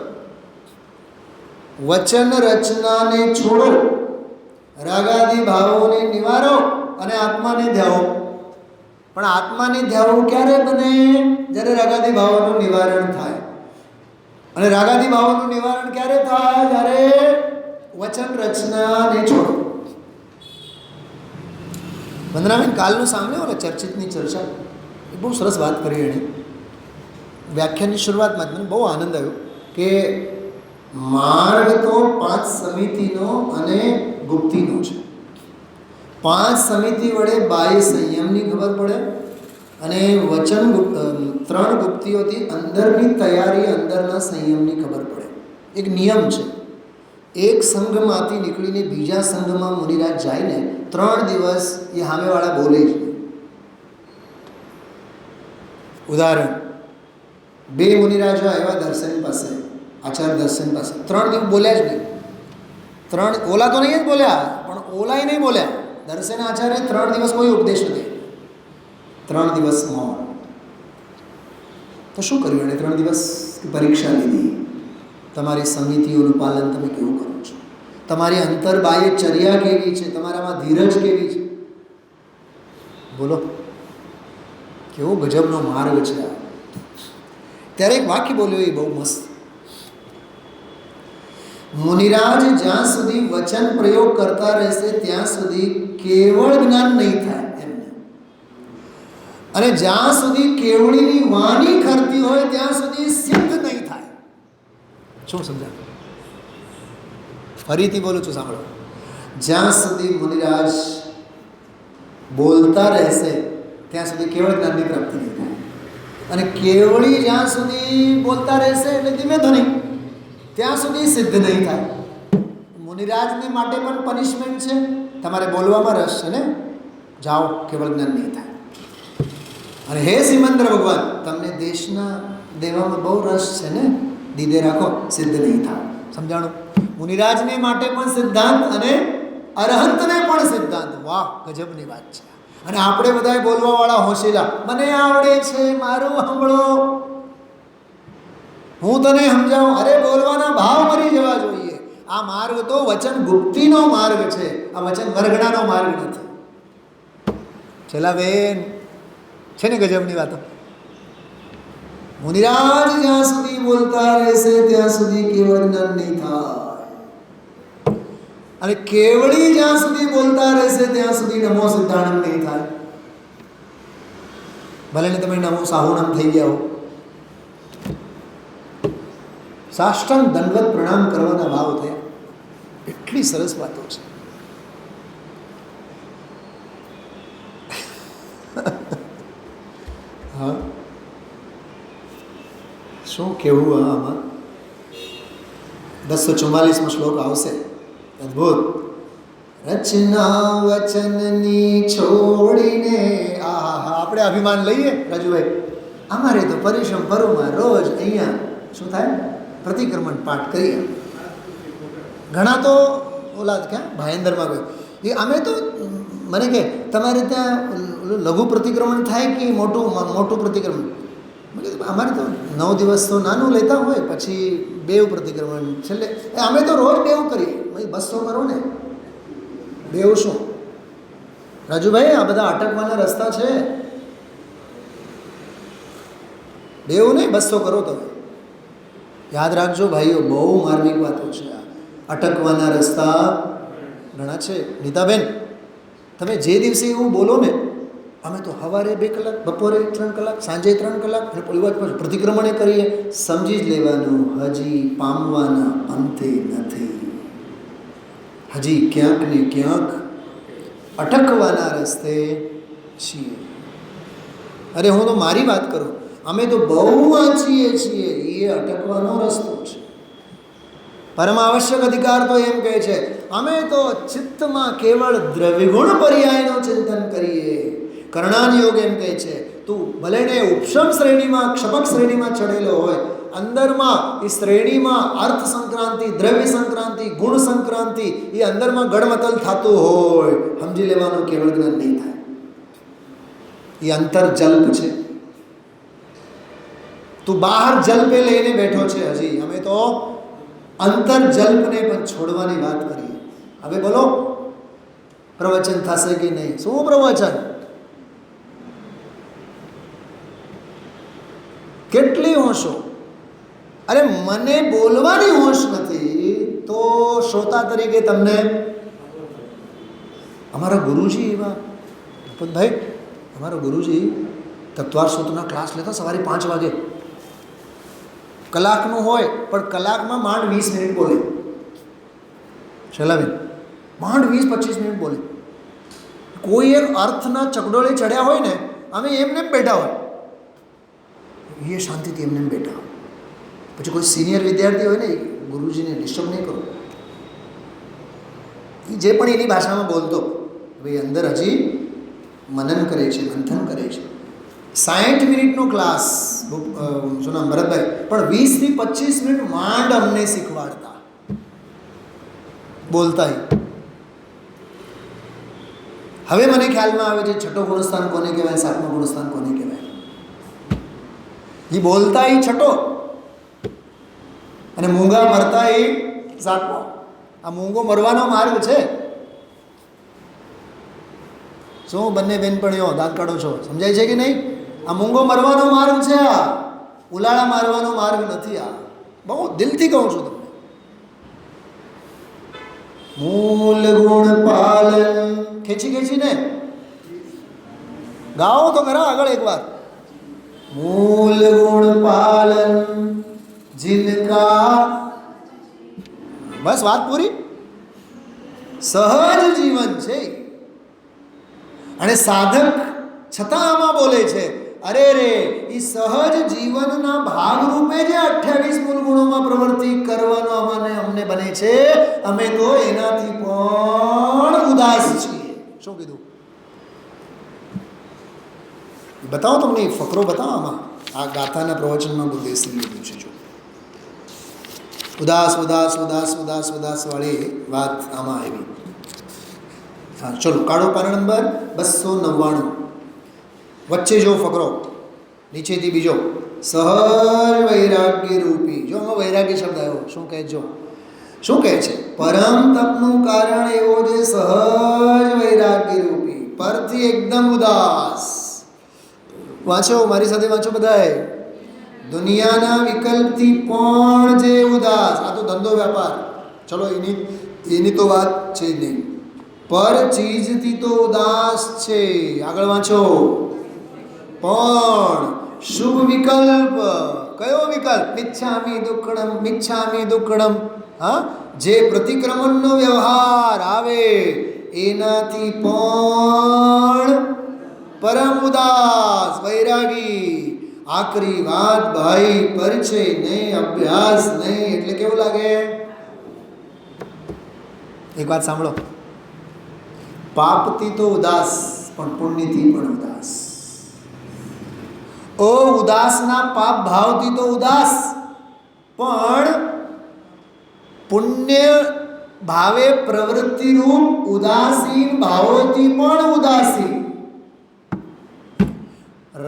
વચન રચનાને છોડો, રાગાદિ ભાવોને નિવારો અને આત્માને ધ્યાવો. પણ આત્માને ધ્યાવો ક્યારે બને? જ્યારે રાગાદિ ભાવોનું નિવારણ થાય. અને રાગાદિ ભાવોનું નિવારણ ક્યારે થાય? જ્યારે વચન રચનાને છોડો. વંદનાબેન કાલનું સાંભળ્યું ને ચર્ચિતની ચર્ચા, એ બહુ સરસ વાત કરી એણે. વ્યાખ્યાનની શરૂઆતમાં જ મને બહુ આનંદ આવ્યો કે માર્ગ તો 5 સમિતિનો અને ગુપ્તિનો છે. 5 સમિતિ વડે બાહ્ય સંયમની ખબર પડે અને વચન 3 ગુપ્તિઓથી અંદરની તૈયારી, અંદરના સંયમની ખબર પડે. એક નિયમ છે, એક સંઘમાંથી નીકળીને બીજા સંઘમાં મુનિરાજ જાય ને 3 દિવસ એ સામેવાળા બોલે છે. ઉદાહરણ, 2 મુનિરાજો આવ્યા દર્શન પાસે, આચાર્ય દર્શન પાસે. 3 દિવસ બોલ્યા જ નહીં. 3 ઓલા તો નહીં જ બોલ્યા, પણ ઓલાય નહીં બોલ્યા. દર્શન આચાર્ય 3 દિવસ કોઈ ઉપદેશ નથી, 3 દિવસ મૌન. તો શું કર્યું એણે? 3 દિવસ પરીક્ષા લીધી. તમારી સમિતિઓનું પાલન તમે કેવું કરો છો? તમારી અંતરબાહ્ય ચર્યા કેવી છે? તમારામાં ધીરજ કેવી છે? બોલો, કેવો ગજબનો માર્ગ છે આ. ત્યારે એક વાક્ય બોલ્યો એ બહુ મસ્ત. મુનિરાજ જ્યાં સુધી વચન પ્રયોગ કરતા રહેશે ત્યાં સુધી કેવળ જ્ઞાન નહીં થાય એમને. અને જ્યાં સુધી કેવળીની વાણી કરતી હોય ત્યાં સુધી સિદ્ધ નહીં થાય. શું સમજાય? ફરીથી બોલું છું, સાંભળો. જ્યાં સુધી મુનિરાજ બોલતા રહેશે ત્યાં સુધી કેવળ જ્ઞાનની પ્રાપ્તિ નહીં થાય. અને કેવળી જ્યાં સુધી બોલતા રહેશે એટલે ધીમે ધોની ત્યાં સુધી સિદ્ધ નહીં થાય. મુનિરાજને માટે પણ પનિશમેન્ટ છે. તમારે બોલવામાં રસ છે ને, જાઓ, કેવળ જ્ઞાન નહીં થાય. અને હે સિમંદર ભગવાન, તમને દેશના દેવામાં બહુ રસ છે ને, દીદે રાખો, સિદ્ધ નહીં થાય. સમજાણું? મુનિરાજને માટે પણ સિદ્ધાંત અને અરહંતને પણ સિદ્ધાંત. વાહ, ગજબની વાત છે. અને આપણે બધા બોલવાવાળા હોશિયાર, મને આવડે છે, મારું સાંભળો, હું તને સમજાવું. અરે બોલવાના ભાવ મરી જવા જોઈએ. આ માર્ગ તો વચન ગુપ્તિનો માર્ગ છે, આ વચન વરગડાનો માર્ગ નથી. છેલ્લા બેન છે ને ગજબની વાતો. મુનિરાજ જ્યાં સુધી બોલતા રહેશે ત્યાં સુધી કેવળ જ્ઞાન નહીં થાય. અને કેવળી જ્યાં સુધી બોલતા રહેશે ત્યાં સુધી નમો સિદ્ધાણમ નહીં થાય. ભલે ને તમે નમો સાહુણમ થઈ ગયા હો, સાષ્ટાંગ દંડવત પ્રણામ કરવાના ભાવ થયા. એટલી સરસ વાતો છે. હા, શું કહેવું આમાં. 244 શ્લોક આવશે. અદ્ભુત. રચના વચનની છોડીને, આહા, આપણે અભિમાન લઈએ રાજુભાઈ, અમારે તો પરિશ્રમ પરુમાં રોજ અહીંયા શું થાય, પ્રતિક્રમણ પાઠ કરીએ. ઘણા તો ઓલા ક્યાં ભાયંદરમાં ગયો એ અમે તો મને કહે તમારે ત્યાં લઘુ પ્રતિક્રમણ થાય કે મોટું પ્રતિક્રમણ. અમારે તો 9 દિવસ તો નાનું લેતા હોય, પછી 2 પ્રતિક્રમણ છેલ્લે. અમે તો રોજ 2 કરીએ. ભાઈ 200 કરો ને, 2 શું રાજુભાઈ, આ બધા અટકવાના રસ્તા છે. 2 નહીં, 200 કરો તમે. યાદ રાખજો ભાઈઓ, બહુ માર્મિક વાતો છે. અટકવાના રસ્તા ઘણા છે. નીતાબેન, તમે જે દિવસે એવું બોલો ને, અમે તો સવારે 2 કલાક, બપોરે 3 કલાક, સાંજે 3 કલાક, અને પોલી વાત પર પ્રતિક્રમણે કરીએ. સમજી જ લેવાનું, હજી પામવાના અંતે નથી. હજી ક્યાંક ને ક્યાંક અટકવાના રસ્તે છીએ. અરે હું તો મારી વાત કરું, અમે તો બહુ વાંચીએ છીએ, એ અટકવાનો રસ્તો છે. પરમ આવશ્યક અધિકાર તો એમ કહે છે, અમે તો ચિત્તમાં કેવળ દ્રવ્યગુણ પર્યાયનું ચિંતન કરીએ. કર્ણાન યોગ એમ કહે છે, તું ભલે ને ઉપશમ શ્રેણીમાં, ક્ષપક શ્રેણીમાં ચડેલો હોય, અંદરમાં એ શ્રેણીમાં અર્થ સંક્રાંતિ, દ્રવ્ય સંક્રાંતિ, ગુણ સંક્રાંતિ, એ અંદરમાં ગડમતલ થતું હોય, સમજી લેવાનું કેવળ જ્ઞાન નહીં થાય. એ અંતરજલ્પ છે. તું બહાર જલ્પે લઈને બેઠો છે. હજી અમે તો અંતરજલ્પને પણ છોડવાની વાત કરીએ. હવે બોલો, પ્રવચન થશે કે નહીં? શું પ્રવચન? કેટલી હોશો! અરે મને બોલવાની હોશ નથી, તો શ્રોતા તરીકે તમને અમારા ગુરુજી એવા ભાઈ, અમારા ગુરુજી તત્વાર સૂત્રના ક્લાસ લેતા સવારે 5 વાગે. કલાકનું હોય, પણ કલાકમાં માંડ 20 મિનિટ બોલે. શૈલાબેન, માંડ 20-25 મિનિટ બોલે. કોઈ એક અર્થના ચકડોળે ચડ્યા હોય ને, અમે એમને બેઠા હોય, એ શાંતિથી એમને બેઠા હોય. પછી કોઈ સિનિયર વિદ્યાર્થી હોય ને, ગુરુજીને ડિસ્ટર્બ નહીં કરો. એ જે પણ એની ભાષામાં બોલતો, ભાઈ અંદર હજી મનન કરે છે, મંથન કરે છે. 60 મિનિટનો ક્લાસ શું નામ ભરતભાઈ, પણ 20 થી 25 મિનિટ માંડ અમને શીખવાડતા, બોલતા. હવે મને ખ્યાલમાં આવે છે, 6ઠો ગુણસ્થાન કોને કહેવાય, 7મો ગુણસ્થાન કોને કહેવાય. એ બોલતા એ 6ઠો, અને મૂંગા મરતા એ 7મો. આ મૂંગો મરવાનો માર્ગ છે. શું બંને બેનપણીઓ દાંત કાઢો છો? સમજાય છે કે નહીં? આ મૂંગો મરવાનો માર્ગ છે. આ ઉલાળા મારવાનો માર્ગ નથી. આ બહુ દિલથી કહું છું તમને. મૂલ ગુણ પાલન, ખેંચીને ગાઓ તો ખરા આગળ એકવાર. મૂલ ગુણ પાલન જિનકા, બસ વાત પૂરી. સહજ જીવન છે, અને સાધક છતાં આમાં બોલે છે, અરે રે, એ સહજ જીવનના ભાગરૂપે જે 28 મૂળ ગુણોમાં પ્રવૃત્તિ કરવાનો અમને બને છે, અમે તો એનાથી પણ ઉદાસ છીએ. શું કીધું? બતાવો તમને ફકરો બતાવો. આમાં આ ગાથાના પ્રવચનમાં બુદ્ધેશ્વરી લીધું છે. જો ઉદાસ ઉદાસ ઉદાસ ઉદાસ ઉદાસ વાળી વાત આમાં આવી. હા, ચલો કાઢો પાના નંબર 299. વચ્ચે જો ફકરો, નીચેથી બીજો, સહજ વૈરાગ્ય રૂપી. જો આમાં વૈરાગ્ય શબ્દ આવ્યો. શું કહે? જો શું કહે છે? પરમ તપનું કારણ એવો છે સહજ વૈરાગ્ય રૂપી, પરથી એકદમ ઉદાસ. વાંચો, મારી સાથે વાંચો બધાએ. દુનિયાના વિકલ્પથી પણ જે ઉદાસ. આ તો ધંધો વ્યાપાર, ચલો એની તો વાત છે નહીં. પર ચીજથી તો ઉદાસ છે. આગળ વાંચો. પણ શુભ વિકલ્પ કયો વિકલ્પ? મિચ્છામી દુક્કડમ, મિચ્છામી દુક્કડમ. હા, જે પ્રતિક્રમણનો વ્યવહાર આવે એનાથી પણ પરમ ઉદાસ, વૈરાગી. આકરી વાત ભાઈ, પરિચય નહીં, અભ્યાસ નહીં, એટલે કેવું લાગે? એક વાત સાંભળો, પાપથી તો ઉદાસ, પણ પુણ્યથી પણ ઉદાસ. ઓ ઉદાસના પાપ ભાવથી તો ઉદાસ, પણ પુણ્ય ભાવે પ્રવૃત્તિ રૂપ ઉદાસીન ભાવોથી પણ ઉદાસીન.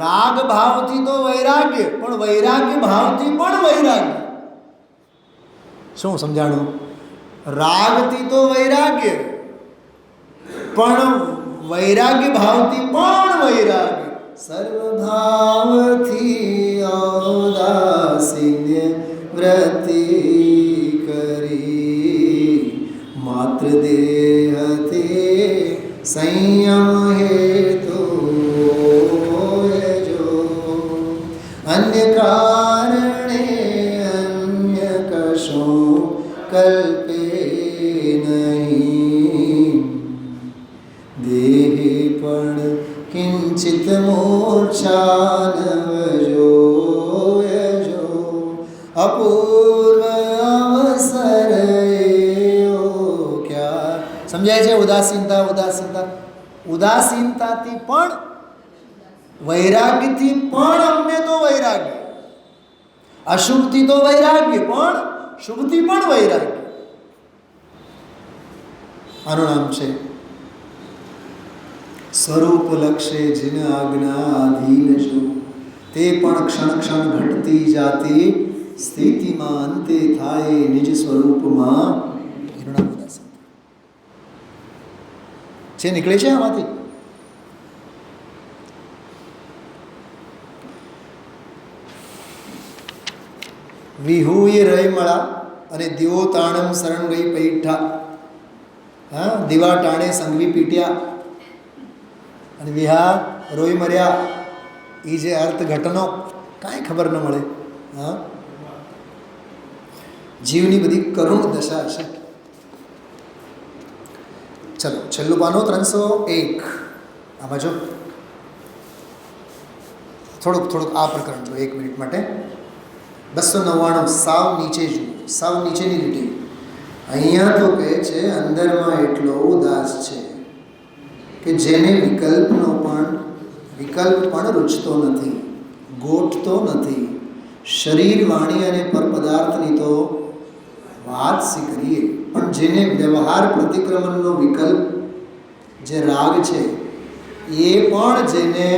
રાગ ભાવથી તો વૈરાગ્ય, પણ વૈરાગ્ય ભાવથી પણ વૈરાગ્ય. શું સમજાણું? રાગથી તો વૈરાગ્ય, પણ વૈરાગ્ય ભાવથી પણ વૈરાગ્ય. સર્વભાવથી ઔદાસીન્ય વ્રતિ કરી, માત્ર દેહથી સંયમ હેતુ જો, અન્ય કારણે અન્ય કશું કલ્પે નહીં. દેહી પણ કિંચિત મૂર્છાનવજો જો, અપૂર્વ અવસર ક્યાં. સમજાય છે? ઉદાસીનતા, ઉદાસીનતા, ઉદાસીનતાથી પણ વૈરાગ્યથી પણ અમને તો વૈરાગ્ય, અશુભથી તો વૈરાગ્ય, પણ શુભથી પણ વૈરાગ્ય. આનું નામ છે સ્વરૂપ લક્ષે જીન આજ્ઞાધીન જો, તે પણ ક્ષણ ક્ષણ ઘટતી જાતી સ્થિતિમાં અંતે થાય નિજ સ્વરૂપમાં. એનું નામ ઉદાસીનતા છે. નીકળે છે આમાંથી. વિહુય રહી મળા અને દીવો તાણમ શરણ ગઈ પૈઠા. હા, દીવા ટાણે સંઘવી પીટ્યા અને વિહાર રોઈ મર્યા. એ જે અર્થ ઘટનો કાંઈ ખબર ન મળે. હા, જીવની બધી કરુણ દશા છે. ચલો, છેલ્લું પાનું 301. આમાં જો થોડુંક આ પ્રકરણ જો 1 મિનિટ માટે. 299 સાવ નીચે જુઓ, સાવ નીચેની લીટી. અહીંયા તો કહે છે અંદરમાં એટલો ઉદાસ છે કે જેને વિકલ્પ પણ રૂચતો નથી, ગોઠતો નથી. શરીર, વાણી અને પરપદાર્થની તો વાત શી કરીએ, પણ જેને વ્યવહાર પ્રતિક્રમણનો વિકલ્પ જે રાગ છે એ પણ જેને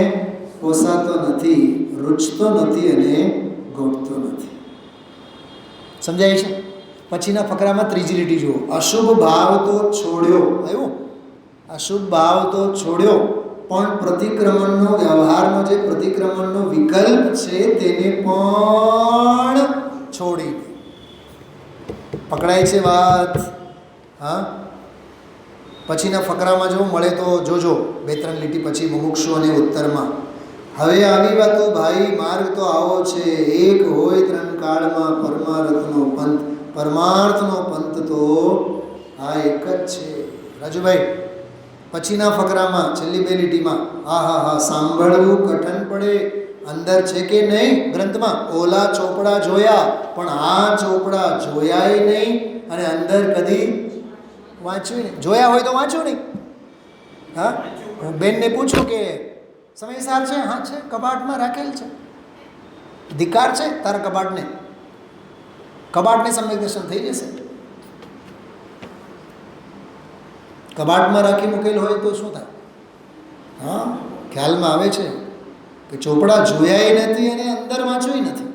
પોસાતો નથી, રૂચતો નથી અને ગોઠતો નથી. સમજાય છે? પછીના ફકરામાં ત્રીજી લીટી જુઓ. અશુભ ભાવ તો છોડ્યો, આવ્યું? અશુભ ભાવ તો છોડ્યો, પણ પ્રતિક્રમણનો વ્યવહારનો જે પ્રતિક્રમણનો વિકલ્પ છે તેને પણ છોડી. પકડાય છે વાત? હા, પછીના ફકરામાં જો મળે તો જોજો. 2-3 લીટી પછી મુમુક્ષુ અને ઉત્તરમાં. હવે આવી વાતો ભાઈ, માર્ગ તો આવો છે, એક હોય 3 કાળમાં પરમાર્થનો પંથ. પરમાર્થનો પંથ તો આ એક જ છે. રાજુભાઈ, પછીના ફકરામાં છેલ્લી 2 લીટીમાં હા સાંભળવું કઠણ પડે. અંદર છે કે નહીં ગ્રંથમાં? ઓલા ચોપડા જોયા, પણ આ ચોપડા જોયાય નહીં અને અંદર કદી વાંચ્યું નહીં. જોયા હોય તો વાંચ્યું નહીં. હા, હું બેનને પૂછું કે સમયસાર છે? હા છે, કબાટમાં રાખેલ છે. ધિકાર છે તારા કબાટને? કબાટને સંવેદનશીલ થઈ જશે. કબાટમાં રાખી મૂકેલ હોય તો શું થાય? હા, ખ્યાલમાં આવે છે કે ચોપડા જોયાય નથી અને અંદર વાંચ્યું નથી.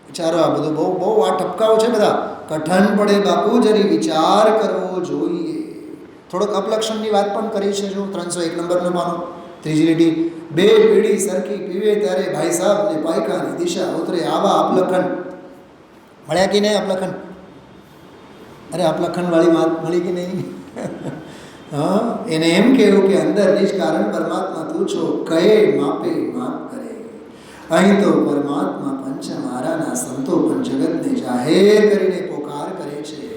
વિચારો, આ બધું બહુ આ ટપકાઓ છે બધા. કઠણ પડે બાપુ, જરી વિચાર કરવો જોઈએ. થોડોક અપલક્ષણની વાત પણ કરી છે. જો 301 નંબરનું પાનું, ત્રીજી લીટી. 2 પીઢી સરખી પીવે ત્યારે ભાઈ સાહેબને પાયકાની દિશા ઉતરે. આવા અપલખન મળ્યા કે નહીં? અપલખન, અરે અપલખનવાળી વાત મળી કે નહીં? હા, એને એમ કહેવું કે અંદર નિષ્કારણ પરમાત્મા તું છો, કહે માપે માપ કરે. અહીં તો પરમાત્મા પંચમારાના સંતો પણ જગતને જાહેર કરીને પોકાર કરે છે.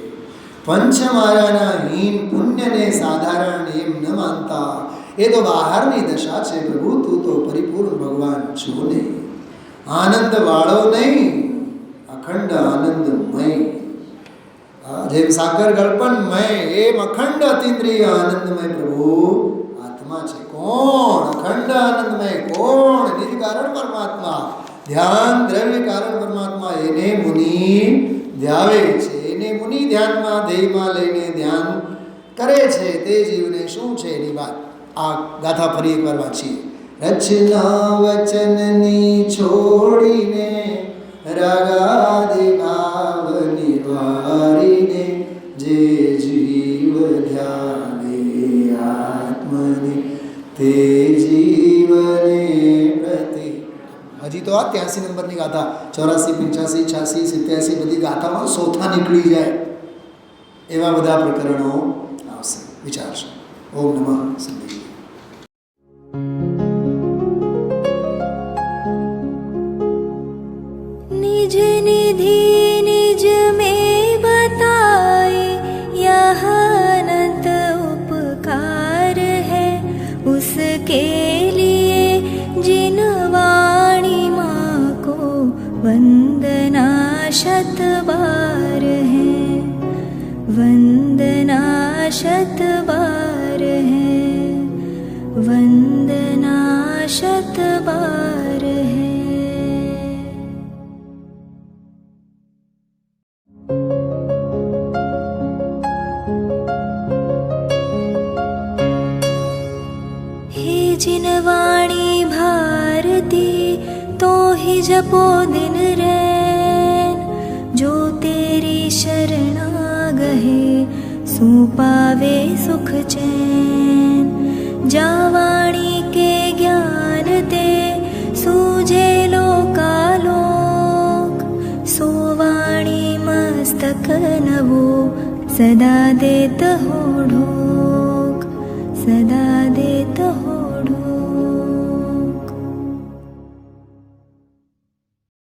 પંચમારાના હીન પુણ્યને સાધારણ એમ ન માનતા. એ તો બહારની દશા છે પ્રભુ, તું તો પરિપૂર્ણ ભગવાન છો ને. આનંદ વાળો નહીં, અખંડ આનંદમય. જેમ સાગર ગળપણમય એમ અખંડ અતિન્દ્રિય આનંદમય પ્રભુ આત્મા છે. કોણ અખંડ આનંદમય? કોણ? નિર્કારણ પરમાત્મા, ધ્યાન દ્રવ્ય કારણ પરમાત્મા. એને મુનિ ધ્યાવે છે. એને મુનિ ધ્યાનમાં ધ્યેયમાં લઈને ધ્યાન કરે છે. તે જીવને શું છે એની વાત. આ ગાથા ફરી એકવાર વાંચીએ. રચના વચનની છોડીને રાગાદિ ભાવ નિવારીને જે જીવ ધ્યાને આત્મને તે જીવને પ્રતિ. હજી તો આ 83 નંબરની ગાથા, 84, 85, 86, 87 બધી ગાથામાં સોથા નીકળી જાય એવા બધા પ્રકરણો આવશે. વિચારશો. ઓમ નમઃ શિવાય. निज निधि निज में बताए यह अनंत उपकार है उसके लिए जिन वाणी माँ को वंदना शत बार है, वंदना शत बार है, वंदना शत बार है. जिन वाणी भारती तो ही जपो दिन रैन, जो तेरी शरणा गहे सो पावे सुख चैन. जा वाणी के ज्ञान ते सूझे लोकालोक, सो वाणी मस्तक नवो सदा देत हो ढोक, सदा देत हो